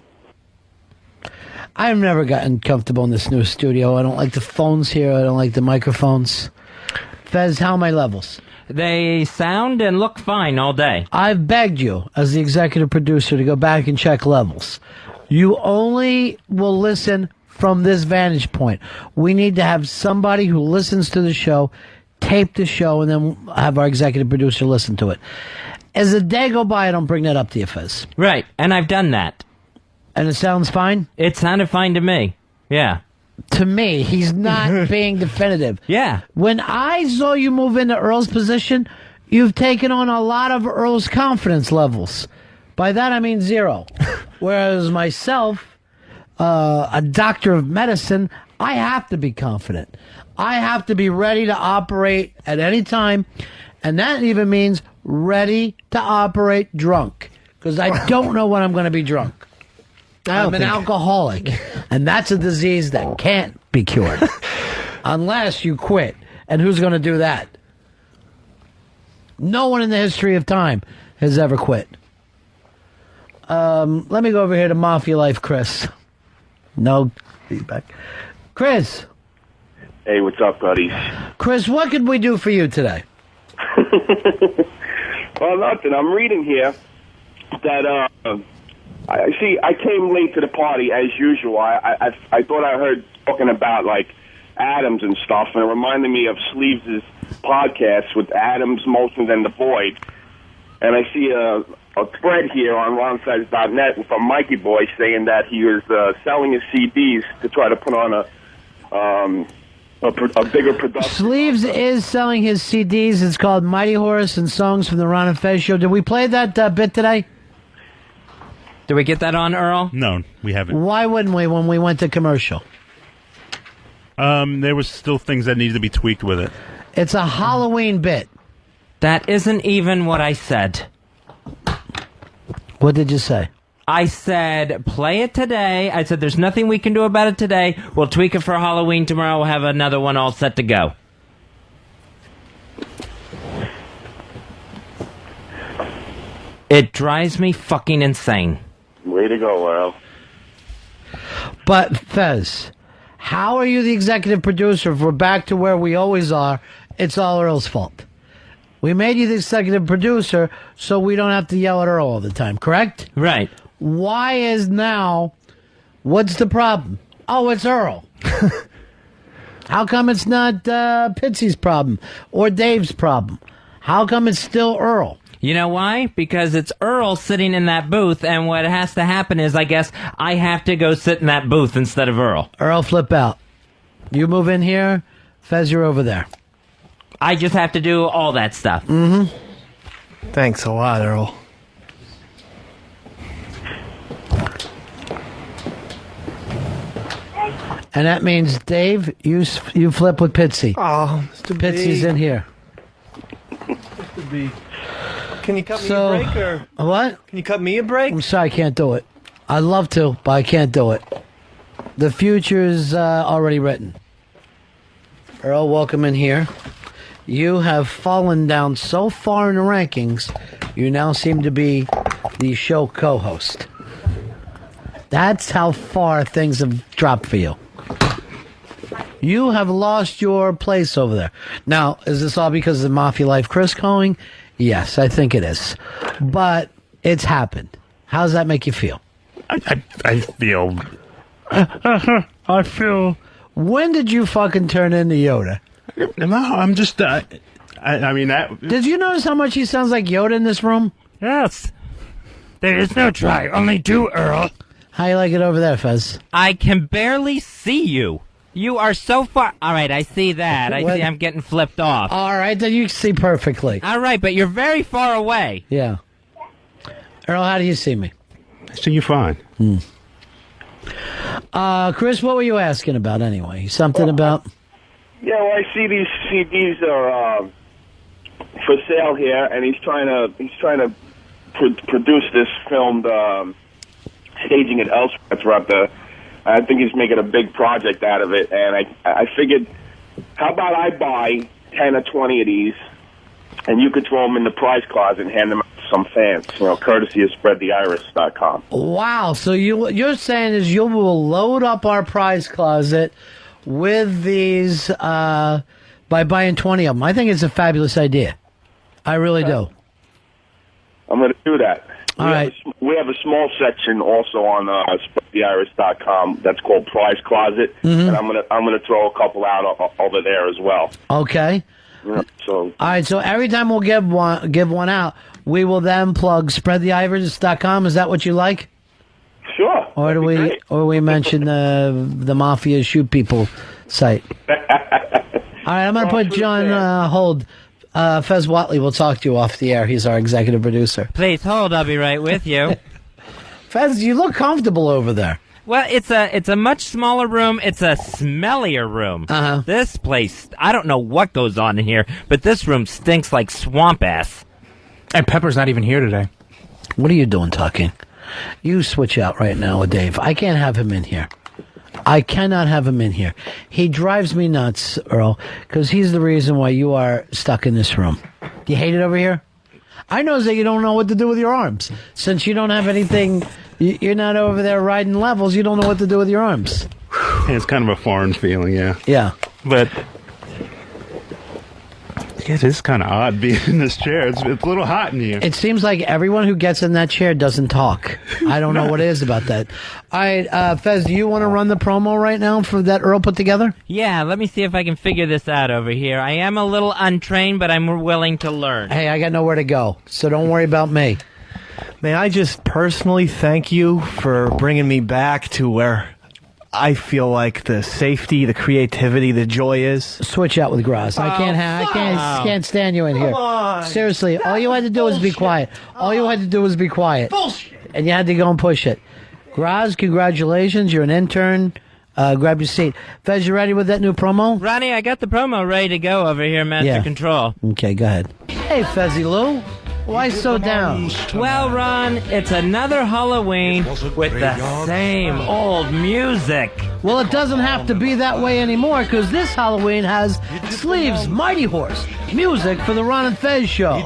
I've never gotten comfortable in this new studio. I don't like the phones here. I don't like the microphones. Fez, how are my levels? They sound and look fine all day. I've begged you, as the executive producer, to go back and check levels. You only will listen from this vantage point. We need to have somebody who listens to the show, tape the show, and then have our executive producer listen to it. As the day go by, I don't bring that up to you, Fez. Right, and I've done that. And it sounds fine? It sounded fine to me. Yeah. To me, he's not being definitive. Yeah. When I saw you move into Earl's position, you've taken on a lot of Earl's confidence levels. By that, I mean 0. Whereas myself, a doctor of medicine, I have to be confident. I have to be ready to operate at any time. And that even means ready to operate drunk. Because I don't know when I'm going to be drunk. I'm an alcoholic, and that's a disease that can't be cured unless you quit. And who's going to do that? No one in the history of time has ever quit. Let me go over here to Mafia Life, Chris. No feedback. Chris. Hey, what's up, buddies? Chris, what could we do for you today? Well, nothing. I'm reading here that... I came late to the party as usual. I thought I heard talking about like atoms and stuff, and it reminded me of Sleeves' podcast with Atoms, Motions, and the Void. And I see a thread here on ronsides.net from Mikey Boy saying that he was selling his CDs to try to put on a bigger production. Sleeves is selling his CDs. It's called Mighty Horse and Songs from the Ron and Fez Show. Did we play that bit today? Did we get that on, Earl? No, we haven't. Why wouldn't we when we went to commercial? There was still things that needed to be tweaked with it. It's a Halloween bit. That isn't even what I said. What did you say? I said, play it today. I said, there's nothing we can do about it today. We'll tweak it for Halloween tomorrow. We'll have another one all set to go. It drives me fucking insane. Way to go, Earl. But, Fez, how are you the executive producer if we're back to where we always are? It's all Earl's fault. We made you the executive producer so we don't have to yell at Earl all the time, correct? Right. Why is now, what's the problem? Oh, it's Earl. How come it's not Pitsy's problem or Dave's problem? How come it's still Earl? You know why? Because it's Earl sitting in that booth, and what has to happen is, I guess, I have to go sit in that booth instead of Earl. Earl, flip out. You move in here, Fez, you're over there. I just have to do all that stuff. Mm-hmm. Thanks a lot, Earl. And that means, Dave, you flip with Pitsy. Oh, Mr. B. Pitsy's in here. Mr. B. Can you cut me So, a break, or what? Can you cut me a break? I'm sorry, I can't do it. I'd love to, but I can't do it. The future's already written. Earl, welcome in here. You have fallen down so far in the rankings, you now seem to be the show co-host. That's how far things have dropped for you. You have lost your place over there. Now, is this all because of Mafia Life Chris calling? Yes, I think it is. But it's happened. How does that make you feel? I feel... I feel... When did you fucking turn into Yoda? No, I'm just... I mean, that... Did you notice how much he sounds like Yoda in this room? Yes. There is no try, only do, Earl. How you like it over there, Fez? I can barely see you. You are so far... All right, I see that. I What? see I'm getting flipped off. All right, then you see perfectly. All right, but you're very far away. Yeah. Earl, how do you see me? I see you fine. Chris, what were you asking about anyway? Something about... Yeah, well, I see these CDs are for sale here, and he's trying to produce this filmed staging it elsewhere throughout the. I think he's making a big project out of it, and I figured, how about I buy 10 or 20 of these, and you could throw them in the prize closet and hand them out to some fans, courtesy of SpreadTheIris.com. Wow, so you're saying is you will load up our prize closet with these by buying 20 of them. I think it's a fabulous idea. I really do. I'm going to do that. All right. We have a small section also on SpreadTheIris.com that's called Prize Closet, and I'm gonna throw a couple out over there as well. Okay. So All right, so every time we'll give one out, we will then plug SpreadTheIris.com. Is that what you like? Sure. Or do we mention the Mafia Shoot People site? All right, I'm going to put John hold. Fez Watley will talk to you off the air. He's our executive producer. Please hold. I'll be right with you. Fez, you look comfortable over there. Well, it's a much smaller room. It's a smellier room. Uh-huh. This place, I don't know what goes on in here, but this room stinks like swamp ass. And Pepper's not even here today. What are you doing talking? You switch out right now with Dave. I can't have him in here. I cannot have him in here. He drives me nuts, Earl, because he's the reason why you are stuck in this room. Do you hate it over here? I know that you don't know what to do with your arms. Since you don't have anything, you're not over there riding levels, you don't know what to do with your arms. It's kind of a foreign feeling, yeah. Yeah. But... yeah, it is kind of odd being in this chair. It's a little hot in here. It seems like everyone who gets in that chair doesn't talk. I don't know what it is about that. All right, Fez, do you want to run the promo right now for that Earl put together? Yeah, let me see if I can figure this out over here. I am a little untrained, but I'm willing to learn. Hey, I got nowhere to go, so don't worry about me. May I just personally thank you for bringing me back to where I feel like the safety, the creativity, the joy is. Switch out with Graz. I can't stand you in here. on. Seriously, all you had to do was be quiet. All you had to do was be quiet. Bullshit. and you had to go and push it. Graz, congratulations. You're an intern. Grab your seat. Fez, you ready with that new promo? Ronnie, I got the promo ready to go over here, Master Control. Okay, go ahead. Hey, Fezzy Lou. Why so down? Well, Ron, it's another Halloween with the same old music. Well, it doesn't have to be that way anymore, because this Halloween has Sleeves Mighty Horse, music for the Ron and Fez show.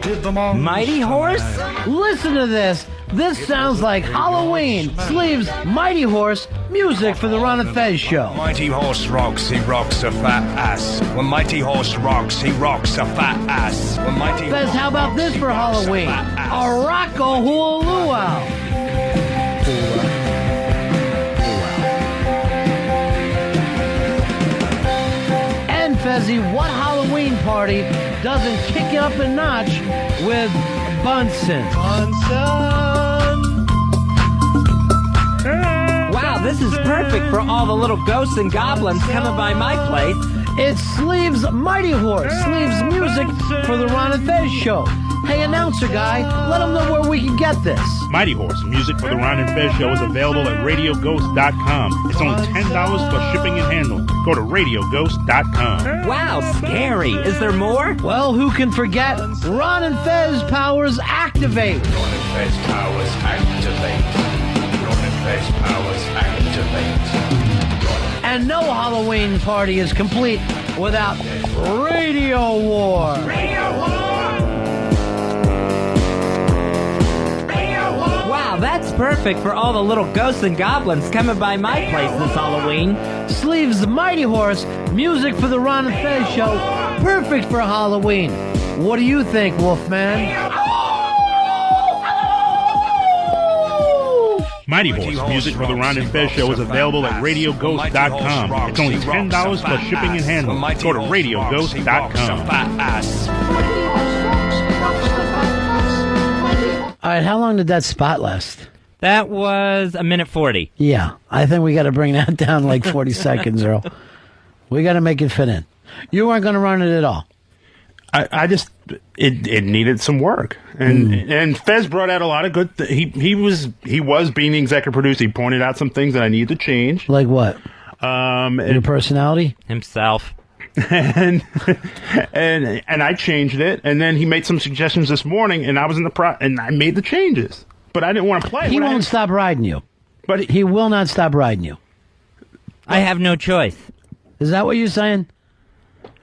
Mighty Horse? Listen to this. This sounds like Halloween. Sleeves Mighty Horse, music for the Ron and Fez show. Mighty Horse rocks, he rocks a fat ass. When Mighty Horse rocks, he rocks a fat ass. When Mighty Fez, how about this for Halloween? A Rocco Hula Luau. And Fezzy, what Halloween party doesn't kick it up a notch with Bunsen? Wow, this is perfect for all the little ghosts and goblins coming by my place. It's Sleeves Mighty Horse, Sleeves music for the Ron and Fez show. Hey, announcer guy, let them know where we can get this. Mighty Horse, music for the Ron and Fez show, is available at RadioGhost.com. It's only $10 plus shipping and handling. Go to RadioGhost.com. Wow, scary. Is there more? Well, who can forget Ron and Fez powers activate? Ron and Fez powers activate. Ron and Fez powers activate. And no Halloween party is complete without Radio War. Radio War! Wow, that's perfect for all the little ghosts and goblins coming by my place this Halloween. Sleeves Mighty Horse, music for the Ron and Fez show, perfect for Halloween. What do you think, Wolfman? Mighty Horse, music for the Ron and Fez show, is available at RadioGhost.com. It's only $10 plus shipping and handling. Go to RadioGhost.com. All right, how long did that spot last? That was 1:40. Yeah, I think we got to bring that down like 40 seconds, Earl. We got to make it fit in. You weren't going to run it at all. I just it needed some work, and Fez brought out a lot of good. He was being the executive producer. He pointed out some things that I needed to change. Like what? Your personality, himself, and I changed it. And then he made some suggestions this morning, and I was in the and I made the changes. But I didn't want to play. He won't stop riding you. But he will not stop riding you. I have no choice. Is that what you're saying?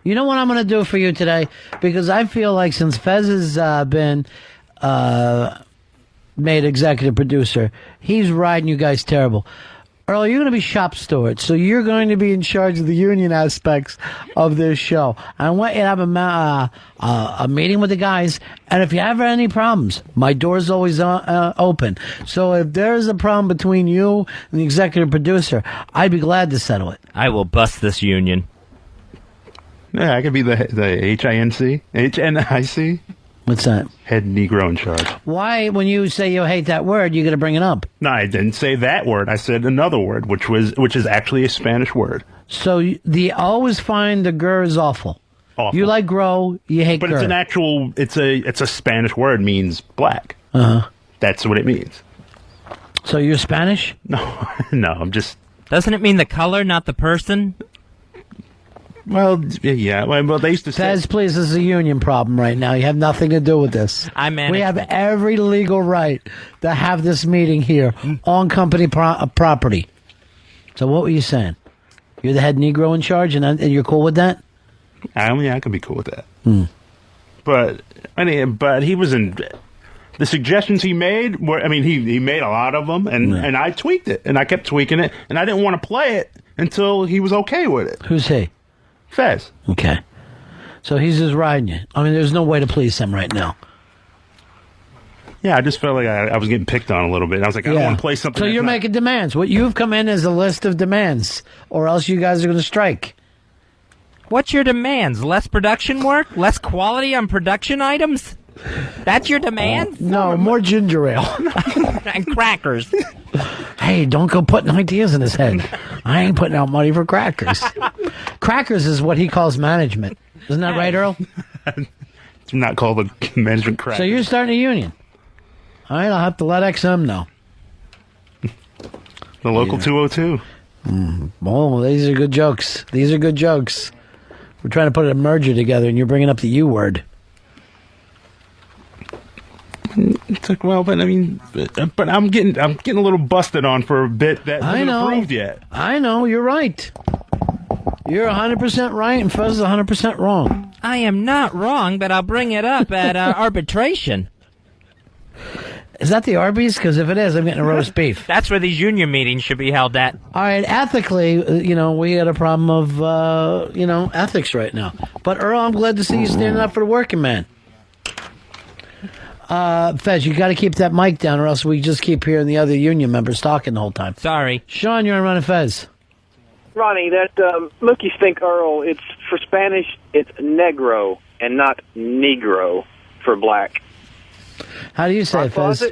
You know what I'm going to do for you today? Because I feel like since Fez has been made executive producer, he's riding you guys terrible. Earl, you're going to be shop steward, so you're going to be in charge of the union aspects of this show. I want you to have a meeting with the guys, and if you have any problems, my door's always open. So if there's a problem between you and the executive producer, I'd be glad to settle it. I will bust this union. Yeah, I could be the HNIC. What's that? Head Negro in charge. Why, when you say you hate that word, you're going to bring it up? No, I didn't say that word. I said another word, which is actually a Spanish word. So always find the gur is awful. Awful. You like grow, you hate but gur. It's an actual. It's a Spanish word. Means black. That's what it means. So you're Spanish? No, I'm just. Doesn't it mean the color, not the person? Well, yeah. Well, they used to say. Fez, please, this is a union problem right now. You have nothing to do with this. We have every legal right to have this meeting here on company property. So what were you saying? You're the head Negro in charge, and you're cool with that? I can be cool with that. But he was in. The suggestions he made were. I mean, he made a lot of them, and I tweaked it, and I kept tweaking it, and I didn't want to play it until he was okay with it. Who's he? Fez. Okay. So he's just riding you. I mean, there's no way to please him right now. Yeah, I just felt like I was getting picked on a little bit. I was like, I don't want to play something. So you're making demands. What you've come in is a list of demands, or else you guys are going to strike. What's your demands? Less production work? Less quality on production items? That's your demands? No, more ginger ale. And crackers. Hey, don't go putting ideas in his head. I ain't putting out money for crackers. Crackers is what he calls management. Isn't that right, Earl? It's not called a management cracker. So you're starting a union. All right, I'll have to let XM know. The local 202. Oh, these are good jokes. These are good jokes. We're trying to put a merger together, and you're bringing up the U word. It's like, well, but I mean, but I'm getting a little busted on for a bit that I hasn't know. approved yet. I know. You're right. You're 100% right, and Fuzz is 100% wrong. I am not wrong, but I'll bring it up at arbitration. Is that the Arby's? Because if it is, I'm getting a roast beef. That's where these union meetings should be held at. All right, ethically, we got a problem of, ethics right now. But Earl, I'm glad to see you standing up for the working man. Fez, you got to keep that mic down, or else we just keep hearing the other union members talking the whole time. Sorry. Sean, you're on Running Fez. Ronnie, that Mookie Stink Earl, it's for Spanish, it's negro and not negro for black. How do you say it, Fez?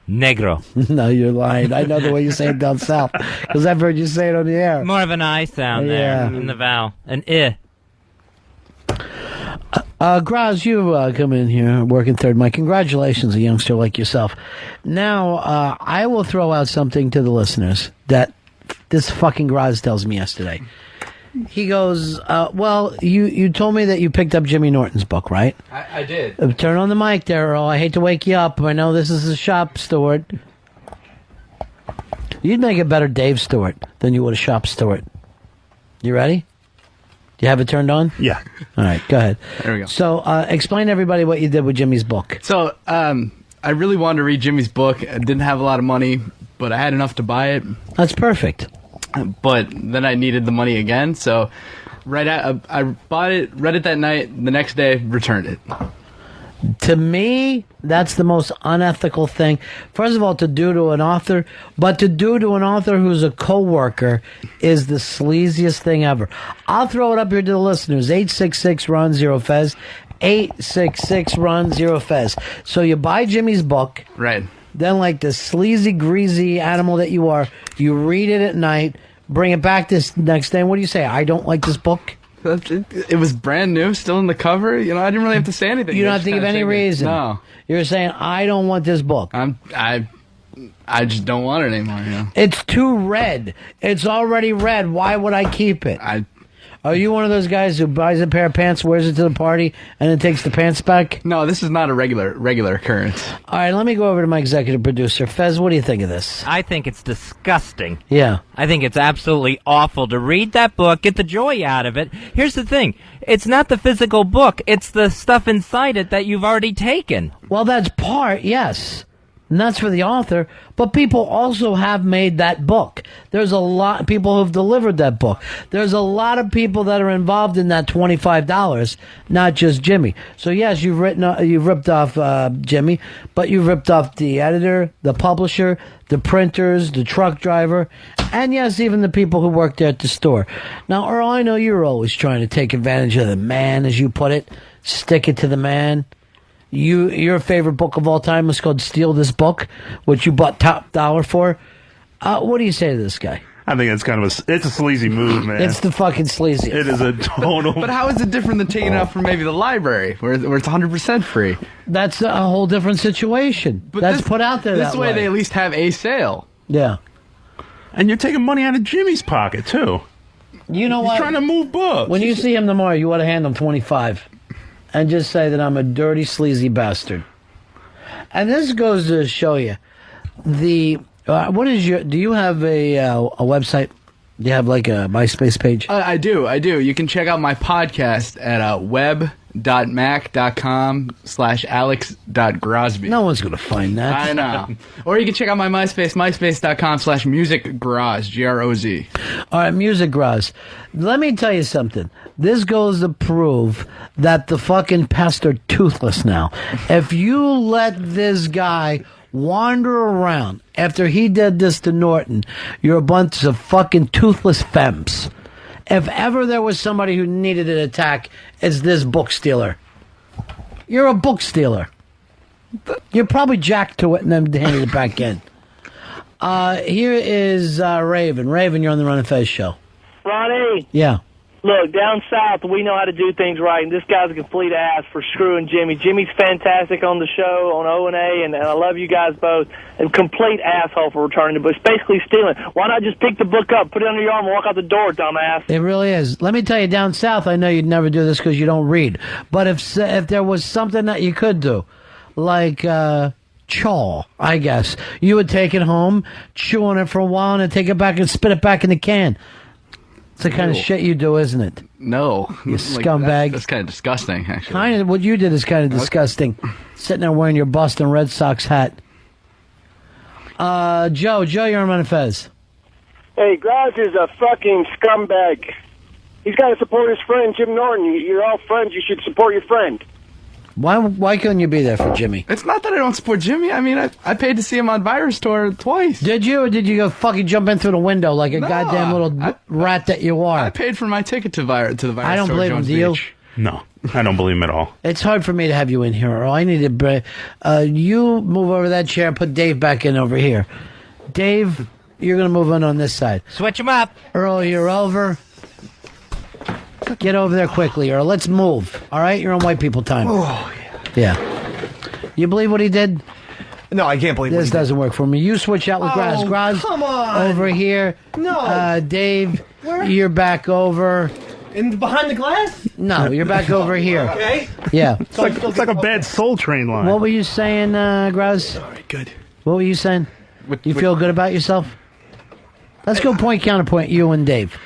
Negro. No, you're lying. I know the way you say it down south, because I've heard you say it on the air. More of an I sound there in the vowel. An I. Graz, you come in here working third mic. Congratulations, a youngster like yourself. Now, I will throw out something to the listeners that this fucking Graz tells me yesterday. He goes, well, you told me that you picked up Jimmy Norton's book, right? I did. Turn on the mic there, Earl. I hate to wake you up. I know this is a shop steward. You'd make a better Dave Stewart than you would a shop steward. You ready? Do you have it turned on? Yeah. All right, go ahead. There we go. So, explain to everybody what you did with Jimmy's book. So, I really wanted to read Jimmy's book. I didn't have a lot of money, but I had enough to buy it. That's perfect. But then I needed the money again, so I bought it, read it that night, the next day, returned it. To me, that's the most unethical thing. First of all, to do to an author, but to do to an author who's a coworker is the sleaziest thing ever. I'll throw it up here to the listeners. 866-RON-0-FEZ. 866-RON-0-FEZ. So you buy Jimmy's book. Right. Then, like the sleazy, greasy animal that you are, you read it at night, bring it back this next day. And what do you say? I don't like this book? It was brand new, still in the cover. I didn't really have to say anything. You don't have to give any reason. No. You're saying, I don't want this book. I just don't want it anymore. It's too red. It's already red. Why would I keep it? Are you one of those guys who buys a pair of pants, wears it to the party, and then takes the pants back? No, this is not a regular occurrence. All right, let me go over to my executive producer. Fez, what do you think of this? I think it's disgusting. Yeah. I think it's absolutely awful to read that book, get the joy out of it. Here's the thing. It's not the physical book. It's the stuff inside it that you've already taken. Well, that's part, yes. And that's for the author. But people also have made that book. There's a lot of people who've delivered that book. There's a lot of people that are involved in that $25, not just Jimmy. So yes, you've ripped off Jimmy, but you've ripped off the editor, the publisher, the printers, the truck driver, and yes, even the people who work there at the store. Now, Earl, I know you're always trying to take advantage of the man, as you put it. Stick it to the man. Your favorite book of all time is called Steal This Book, which you bought top dollar for. What do you say to this guy? I think it's kind of it's a sleazy move, man. It's the fucking sleaziest. It is a total. But how is it different than taking it out from maybe the library, where it's 100% free? That's a whole different situation. But that's put out there this that way. They at least have a sale. Yeah. And you're taking money out of Jimmy's pocket, too. You know what? He's trying to move books. When you see him tomorrow, you ought to hand him 25. And just say that I'm a dirty, sleazy bastard. And this goes to show you do you have a website? Do you have like a MySpace page? I do. You can check out my podcast at web.mac.com/alex.grosby. No one's going to find that. I know. Or you can check out my MySpace, myspace.com/musicgroz, Groz. All right, Music Groz. Let me tell you something. This goes to prove that the fucking pests are toothless now. If you let this guy wander around after he did this to Norton, you're a bunch of fucking toothless femmes. If ever there was somebody who needed an attack, it's this book stealer. You're a book stealer. You're probably jacked to it and then handed it back in. Here is Raven. Raven, you're on the Run and Fez show. Ronnie, Yeah. Look, down south, we know how to do things right, and this guy's a complete ass for screwing Jimmy. Jimmy's fantastic on the show, on O&A, and I love you guys both. And complete asshole for returning the book. It's basically stealing. Why not just pick the book up, put it under your arm, and walk out the door, dumbass? It really is. Let me tell you, down south, I know you'd never do this because you don't read. But if there was something that you could do, like chaw, I guess, you would take it home, chew on it for a while, and then take it back and spit it back in the can. It's the kind of shit you do, isn't it? No. You scumbag. That's kind of disgusting, actually. Kind of. What you did is kind of disgusting. Sitting there wearing your Boston Red Sox hat. Joe, you're on Monfez. Hey, Graz is a fucking scumbag. He's got to support his friend, Jim Norton. You're all friends. You should support your friend. Why couldn't you be there for Jimmy? It's not that I don't support Jimmy. I mean, I paid to see him on Virus Tour twice. Did you, or did you go fucking jump in through the window like a goddamn little rat that you are? I paid for my ticket to the Virus Tour. I don't believe him, do you? No, I don't believe him at all. It's hard for me to have you in here, Earl. I need to... you move over that chair and put Dave back in over here. Dave, you're going to move in on this side. Switch him up. Earl, you're over. Get over there quickly, Earl. Let's move. All right? You're on white people time. Oh, yeah. You believe what he did? No, I can't believe this doesn't work for me. You switch out with Graz. Graz, come on. over here. No. Dave, Where? you're back over. In behind the glass? No, you're back over here. Okay. Yeah. It's like a bad Soul Train line. What were you saying, Graz? All right, good. What were you saying? You feel good about yourself? Let's go point counterpoint. You and Dave.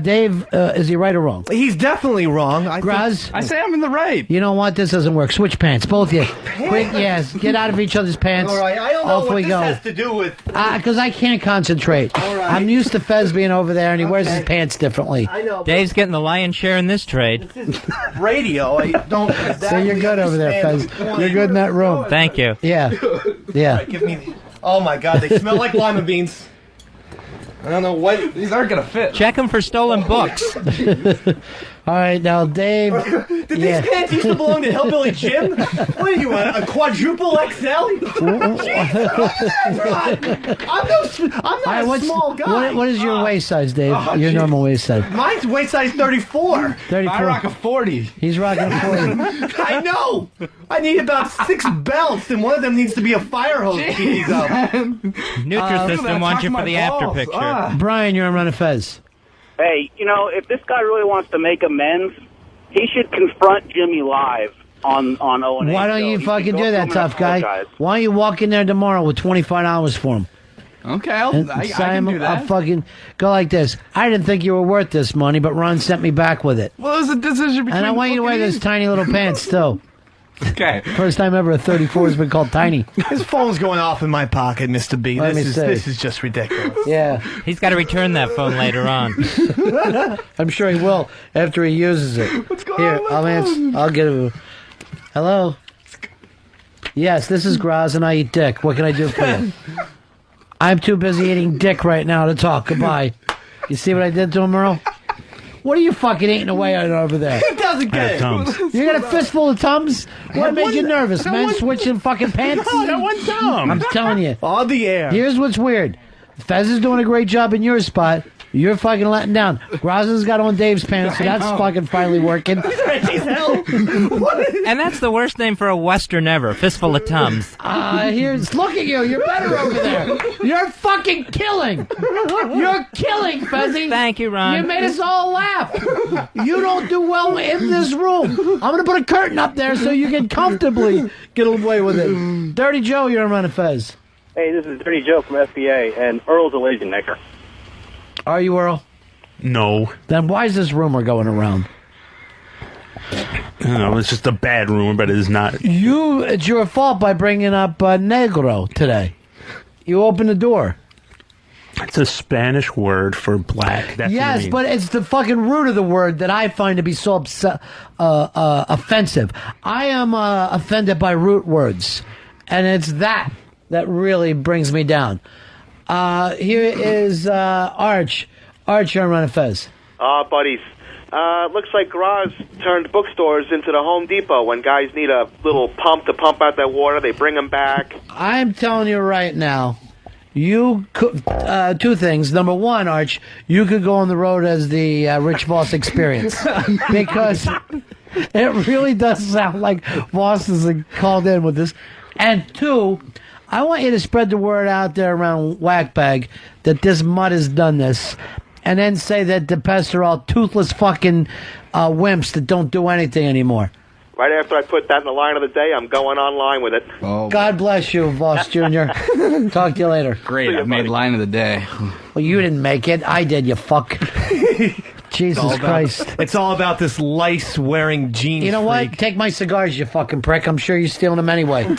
Dave, is he right or wrong? He's definitely wrong. Graz? I say I'm in the right. You know what? This doesn't work. Switch pants, both of you. Quick, yes. Get out of each other's pants. All right, I don't know Off what we this go. has to do with... Because I can't concentrate. All right. I'm used to Fez being over there, and he wears his pants differently. I know. Dave's getting the lion's share in this trade. Radio. I don't exactly So you're good over there, Fez. You're good in that room. Thank you. Yeah. Yeah. All right, give me... Oh, my God. They smell like lima beans. I don't know what... These aren't going to fit. Check him for stolen books. All right, now, Dave. Did these pants used to belong to Hillbilly Jim? What are you, a quadruple XL? I'm not a small guy. What is your waist size, Dave? Oh, your geez. normal waist size? Mine's waist size 34. 34. I rock a 40. He's rocking a 40. I know. I need about 6 belts, and one of them needs to be a fire hose. Jeez, Nutrisystem wants you for the after picture. Brian, you're on Run of Fez. Hey, you know, if this guy really wants to make amends, he should confront Jimmy live on O&A. Why don't you fucking do that, tough guy? Why don't you walk in there tomorrow with $25 for him? Okay, I can do that. I'll fucking go like this. I didn't think you were worth this money, but Ron sent me back with it. Well, it was a decision between... And I want you to wear those tiny little pants, too. Okay. First time ever a 34 has been called tiny. His phone's going off in my pocket, Mr. B. Let me This see. is just ridiculous. Yeah. He's got to return that phone later on. I'm sure he will after he uses it. What's going Here, on? I'll answer. I'll get it. Hello? Yes, this is Graz and I eat dick. What can I do for you? I'm too busy eating dick right now to talk. Goodbye. You see what I did to him, Earl? What are you fucking eating away on over there? He doesn't get it. You got a fistful of Tums? What made you nervous, man? Switching fucking pants? I got one Tum. I'm telling you. On the air. Here's what's weird. Fez is doing a great job in your spot. You're fucking letting down. Graz's got on Dave's pants, so that's fucking finally working. And that's the worst name for a Western ever. Fistful of Tums. Here's look at you. You're better over there. You're fucking killing. You're killing, Fezzy. Thank you, Ron. You made us all laugh. You don't do well in this room. I'm gonna put a curtain up there so you can comfortably get away with it. Dirty Joe, you're on Run of Fez. Hey, this is Dirty Joe from FBA, and Earl's a lazy necker. Are you, Earl? No. Then why is this rumor going around? No, it's just a bad rumor, but it is not. It's your fault by bringing up negro today. You opened the door. It's a Spanish word for black. That's what it Yes, means. but it's the fucking root of the word that I find to be so offensive. I am offended by root words, and it's that really brings me down. Here is Arch. Arch, you're on Run of Fez. Buddies. Looks like Graz turned bookstores into the Home Depot. When guys need a little pump to pump out that water, they bring them back. I'm telling you right now, You could, two things. Number one, Arch, you could go on the road as the Rich Voss experience. Because it really does sound like Voss is called in with this. And two, I want you to spread the word out there around Whackbag that this mutt has done this. And then say that the pests are all toothless fucking wimps that don't do anything anymore. Right after I put that in the line of the day, I'm going online with it. Oh. God bless you, Voss Jr. Talk to you later. Great, I've made line of the day. Well, you didn't make it. I did, you fuck. Jesus Christ. It's all about this lice-wearing jeans. You know what? Take my cigars, you fucking prick. I'm sure you're stealing them anyway.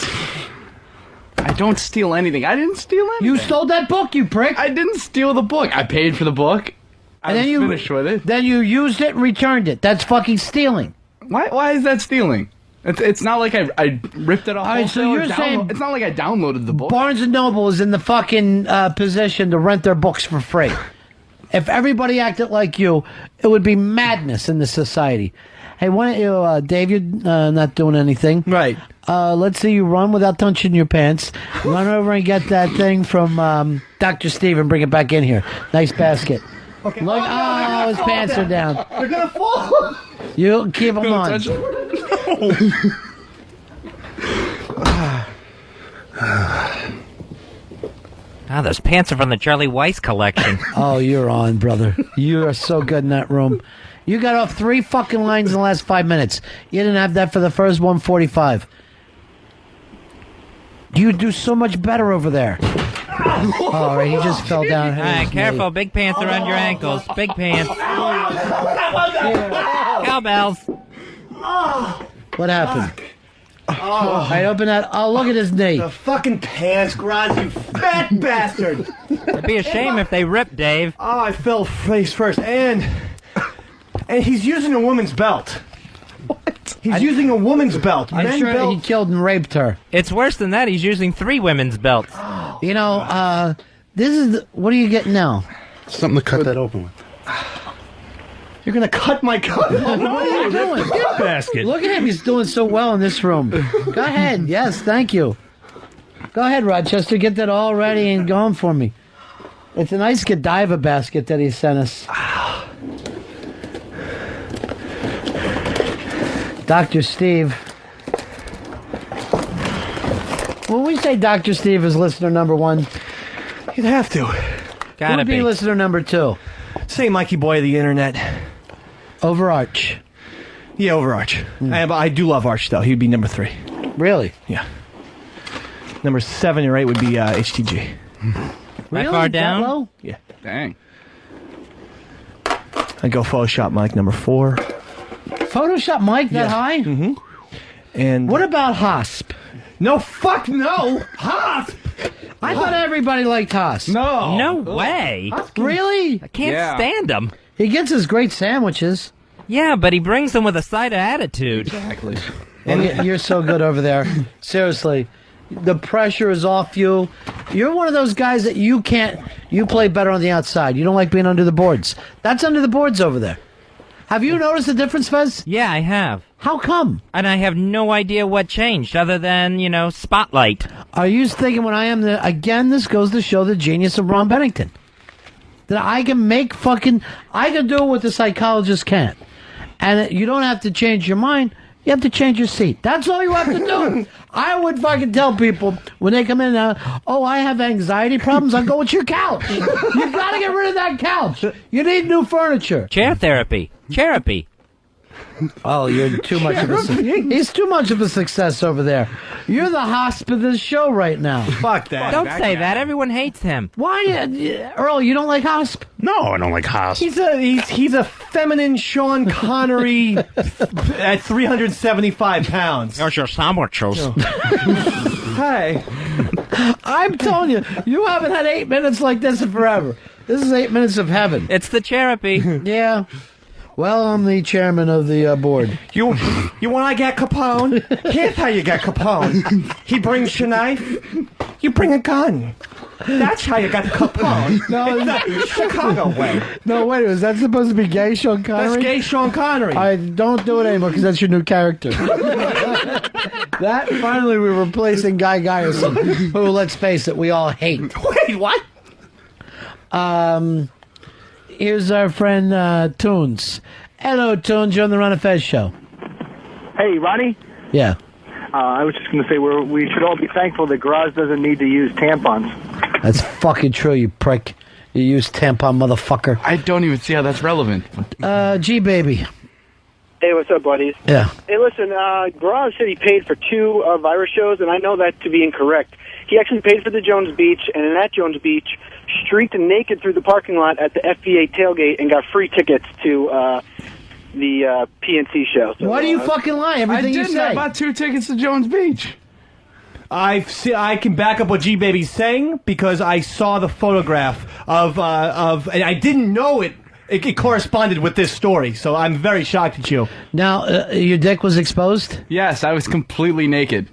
I don't steal anything. I didn't steal anything. You stole that book, you prick. I didn't steal the book. I paid for the book. And then finished with it. Then you used it and returned it. That's fucking stealing. Why is that stealing? It's not like I ripped it off. All right, so you're saying it's not like I downloaded the book. Barnes & Noble is in the fucking position to rent their books for free. If everybody acted like you, it would be madness in the society. Hey, why don't you, Dave, you're not doing anything. Right. Let's see you run without touching your pants. Run over and get that thing from Dr. Steve and bring it back in here. Nice basket. Okay. Look, his pants are down. They're gonna fall. You keep them on. Those pants are from the Charlie Weiss collection. Oh, you're on, brother. You are so good in that room. You got off 3 fucking lines in the last 5 minutes. You didn't have that for the first 1:45. You do so much better over there. All right, he just fell down. All right, careful. Big pants around your ankles. Big pants. Cowbells. What happened? I open that. Oh, look at his knee. The fucking pants, Graz, you fat bastard. It'd be a shame if they ripped, Dave. Oh, I fell face first, and he's using a woman's belt. What? He's using a woman's belt. I'm sure he killed and raped her. It's worse than that. He's using 3 women's belts. You know, this is... what are you getting now? Something to cut that open with. You're gonna cut my cut. What are you doing? Gift basket. Look at him. He's doing so well in this room. Go ahead. Yes, thank you. Go ahead, Rochester. Get that all ready and going for me. It's a nice Godiva basket that he sent us. Dr. Steve. When we say Dr. Steve is listener number 1, you'd have to. Who would be listener number 2? Say Mikey Boy of the internet. Overarch. Yeah, Overarch. I do love Arch, though. He'd be number 3. Really? Yeah. Number 7 or 8 would be HTG. That far down? That low? Yeah. Dang. I go Photoshop Mike number 4. Photoshop Mike that high? Mm-hmm. And what about Hosp? No, fuck no! Hosp! I thought everybody liked Hosp. No. No way. Really? I can't stand him. He gets his great sandwiches. Yeah, but he brings them with a side of attitude. Exactly. And you're so good over there. Seriously. The pressure is off you. You're one of those guys that you play better on the outside. You don't like being under the boards. That's under the boards over there. Have you noticed the difference, Fez? Yeah, I have. How come? And I have no idea what changed other than, spotlight. Are you thinking when I am again, this goes to show the genius of Ron Bennington. That I can I can do what the psychologist can't. And you don't have to change your mind. You have to change your seat. That's all you have to do. I would fucking tell people when they come in, I have anxiety problems. I'll go with your couch. You gotta get rid of that couch. You need new furniture. Chair therapy. Therapy. Oh, you're too much of he's too much of a success over there. You're the Hosp of this show right now. Fuck that. Don't say that. Everyone hates him. Why, Earl? You don't like Hosp? No, I don't like Hosp. He's a feminine Sean Connery at 375 pounds. There's your sandwiches. Hey, I'm telling you, you haven't had 8 minutes like this in forever. This is 8 minutes of heaven. It's the therapy. Yeah. Well, I'm the chairman of the board. You want to get Capone? Here's how you get Capone. He brings your knife. You bring a gun. That's how you got Capone. No, it's the Chicago way. No, wait, is that supposed to be gay Sean Connery? That's gay Sean Connery. I don't do it anymore because that's your new character. That finally we're replacing Guy Garrison, who, let's face it, we all hate. Wait, what? Here's our friend Toons. Hello, Toons. You're on the Ron and Fez show. Hey, Ronnie. Yeah. I was just going to say we should all be thankful that Graz doesn't need to use tampons. That's fucking true, you prick. You use tampon, motherfucker. I don't even see how that's relevant. G-Baby. Hey, what's up, buddies? Yeah. Hey, listen, Graz said he paid for 2 virus shows, and I know that to be incorrect. He actually paid for the Jones Beach, and in that Jones Beach, streaked naked through the parking lot at the FBA tailgate and got free tickets to the PNC show. So, Why do you fucking lie? Everything you say. I bought 2 tickets to Jones Beach. I can back up what G-Baby's saying because I saw the photograph of and I didn't know it corresponded with this story, so I'm very shocked at you. Now, your dick was exposed? Yes, I was completely naked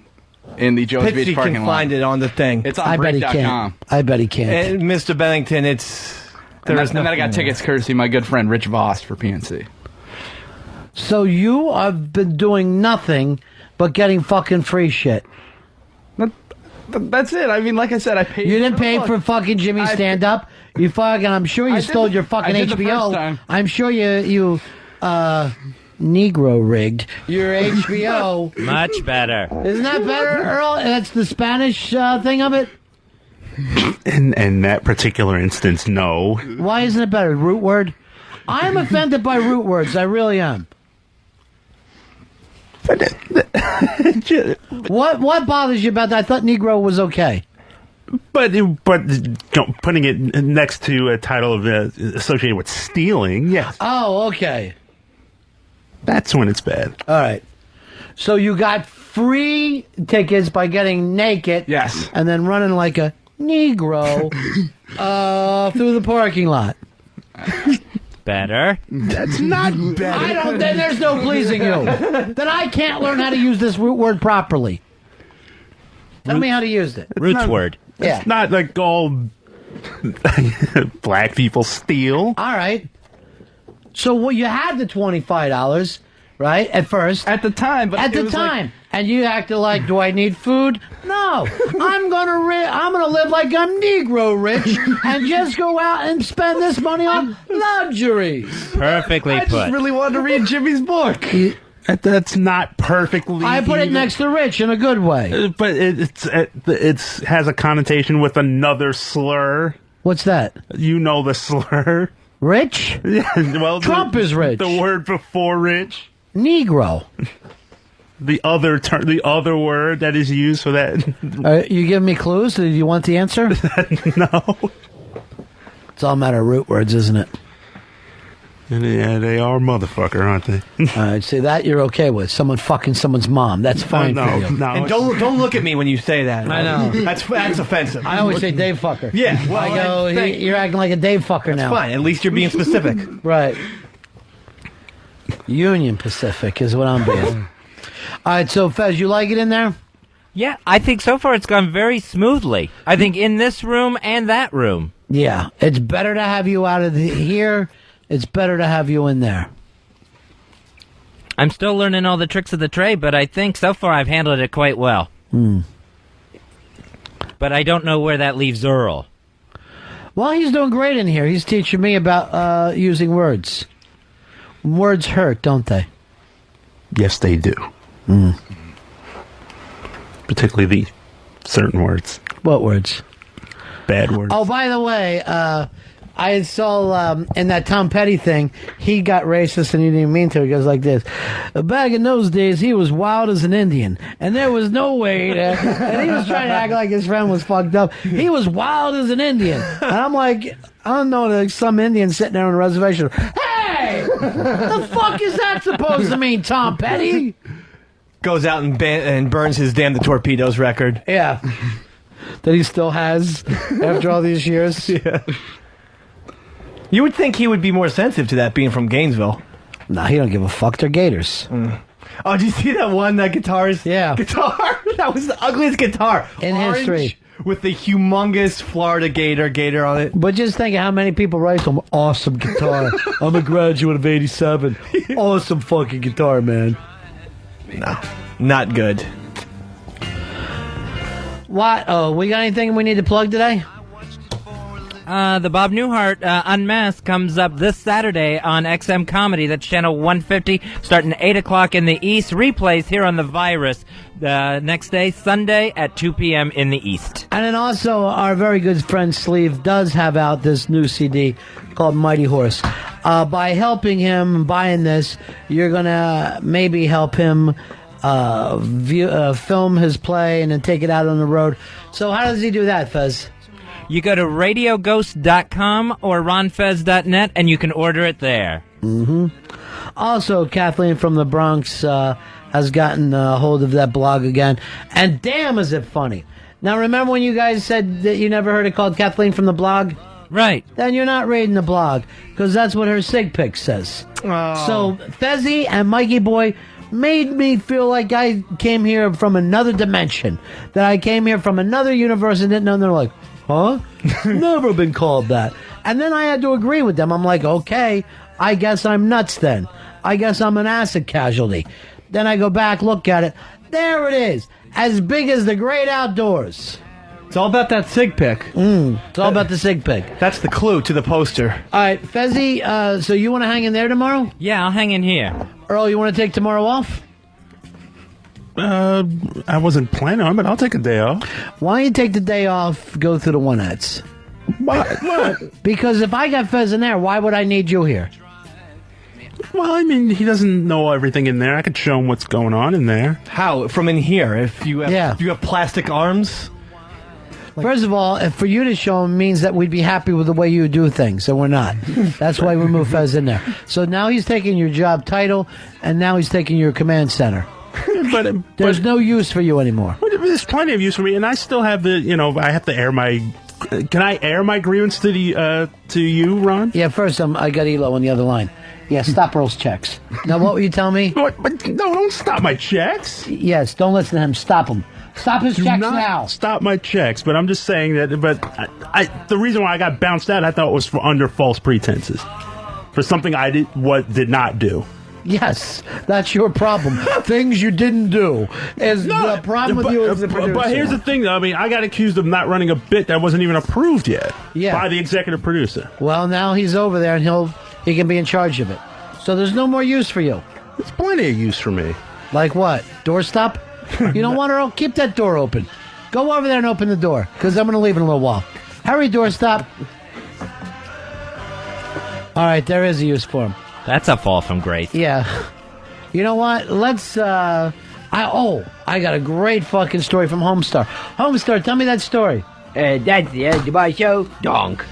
in the Jones Beach Pitsy parking can lot. find it on the thing. It's on I bet he Break.com. can't. I bet he can't. And Mr. Bennington, And then I got tickets courtesy of my good friend Rich Voss for PNC. So you have been doing nothing but getting fucking free shit. That's it. I mean, like I said, I paid. You didn't pay for fucking Jimmy's stand-up? You fucking, I'm sure you stole your fucking I did the first HBO. time. I'm sure you Negro rigged your HBO. Much better. Isn't that better, Earl? That's the Spanish thing of it? In that particular instance, no. Why isn't it better? Root word? I'm offended by root words. I really am. What bothers you about that? I thought Negro was okay. But putting it next to a title of associated with stealing, yes, Oh, okay. that's when it's bad. All right. So you got free tickets by getting naked. Yes. And then running like a Negro through the parking lot. Better. That's not better. Then there's no pleasing you. Then I can't learn how to use this root word properly. Tell me how to use it. Roots word. Yeah. It's not like all black people steal. All right. So you had the $25, right? At first. At the time, but At the time. And you acted like, do I need food? No. I'm gonna live like I'm Negro rich and just go out and spend this money on luxuries. Perfectly I put. just really wanted to read Jimmy's book. That's not perfectly. I put it next to rich in a good way. But it has a connotation with another slur. What's that? You know the slur. Rich? Yeah. Well, Trump is rich. The word before rich. Negro. The other word that is used for that. You giving me clues? Do you want the answer? No. It's all a matter of root words, isn't it? Yeah, they are motherfucker, aren't they? All right, see that you're okay with someone fucking someone's mom. That's fine No, for you. no. And don't look at me when you say that. I know. That's offensive. I always say Dave fucker. Yeah, well, I go, you're acting like a Dave fucker now. Fine. At least you're being specific. Right. Union Pacific is what I'm being. All right, so Fez, you like it in there? Yeah, I think so far it's gone very smoothly. I think in this room and that room. Yeah, it's better to have you out of here. It's better to have you in there. I'm still learning all the tricks of the trade, but I think so far I've handled it quite well. But I don't know where that leaves Earl. Well, he's doing great in here. He's teaching me about using words. Words hurt, don't they? Yes, they do. Particularly the certain words. What words? Bad words. Oh, by the way, I saw in that Tom Petty thing, he got racist and he didn't mean to. He goes like this. Back in those days, he was wild as an Indian. And there was no way to... And he was trying to act like his friend was fucked up. He was wild as an Indian. And I'm like, I don't know, like some Indian sitting there on a reservation. Hey! The fuck is that supposed to mean, Tom Petty? Goes out and burns his Damn the Torpedoes record. Yeah. That he still has after all these years. Yeah. You would think he would be more sensitive to that being from Gainesville. Nah, he don't give a fuck. They're Gators. Oh, did you see that one, that guitarist? Yeah. Guitar? That was the ugliest guitar. In history. With the humongous Florida Gator on it. But just think of how many people write some awesome guitar. I'm a graduate of 87. Awesome fucking guitar, man. No, not good. What? Oh, we got anything we need to plug today? The Bob Newhart Unmasked comes up this Saturday on XM Comedy. That's channel 150, starting 8 o'clock in the East. Replays here on The Virus next day, Sunday at 2 p.m. in the East. And then also, our very good friend Sleeve does have out this new CD called Mighty Horse. By helping him buying this, you're going to maybe help him film his play and then take it out on the road. So how does he do that, Fez? You go to radioghost.com or ronfez.net and you can order it there. Mm-hmm. Also, Kathleen from the Bronx has gotten hold of that blog again. And damn, is it funny. Now, remember when you guys said that you never heard it called Kathleen from the blog? Right. Then you're not reading the blog, because that's what her sig pic says. Oh. So, Fezzy and Mikey Boy made me feel like I came here from another dimension. That I came here from another universe and didn't know. And they're like, huh? Never been called that. And then I had to agree with them. I'm like, okay, I guess I'm nuts then. I guess I'm an acid casualty. Then I go back, look at it. There it is. As big as the great outdoors. It's all about that sig pic. It's all about the sig pic. That's the clue to the poster. All right, Fezzy, so you want to hang in there tomorrow? Yeah, I'll hang in here. Earl, you want to take tomorrow off? I wasn't planning on it, but I'll take a day off. Why don't you take the day off, go through the one-ets? What? Because if I got Fez in there, why would I need you here? Well, I mean, he doesn't know everything in there. I could show him what's going on in there. How? From in here? If you have plastic arms? First of all, if for you to show him means that we'd be happy with the way you do things, and we're not. That's why we moved Fez in there. So now he's taking your job title, and now he's taking your command center. but There's no use for you anymore. There's plenty of use for me, and I still have I have to air my... Can I air my grievance to you, Ron? Yeah, first I got Elo on the other line. Yeah, stop Earl's checks. Now, what were you telling me? But no, don't stop my checks. Yes, don't listen to him. Stop him. Stop his checks now. Stop my checks. But I'm just saying that. But the reason why I got bounced out, I thought was under false pretenses, for something I did not do. Yes, that's your problem. Things you didn't do is the problem with you as the producer. But here's the thing, though. I mean, I got accused of not running a bit that wasn't even approved yet by the executive producer. Well, now he's over there, and he can be in charge of it. So there's no more use for you. There's plenty of use for me. Like what? Doorstop? You don't want to keep that door open. Go over there and open the door, because I'm going to leave in a little while. Hurry, doorstop. All right, there is a use for him. That's a fall from grace. Yeah. You know what? Let's, I got a great fucking story from Homestar. Homestar, tell me that story. That's the end of my show. Donk.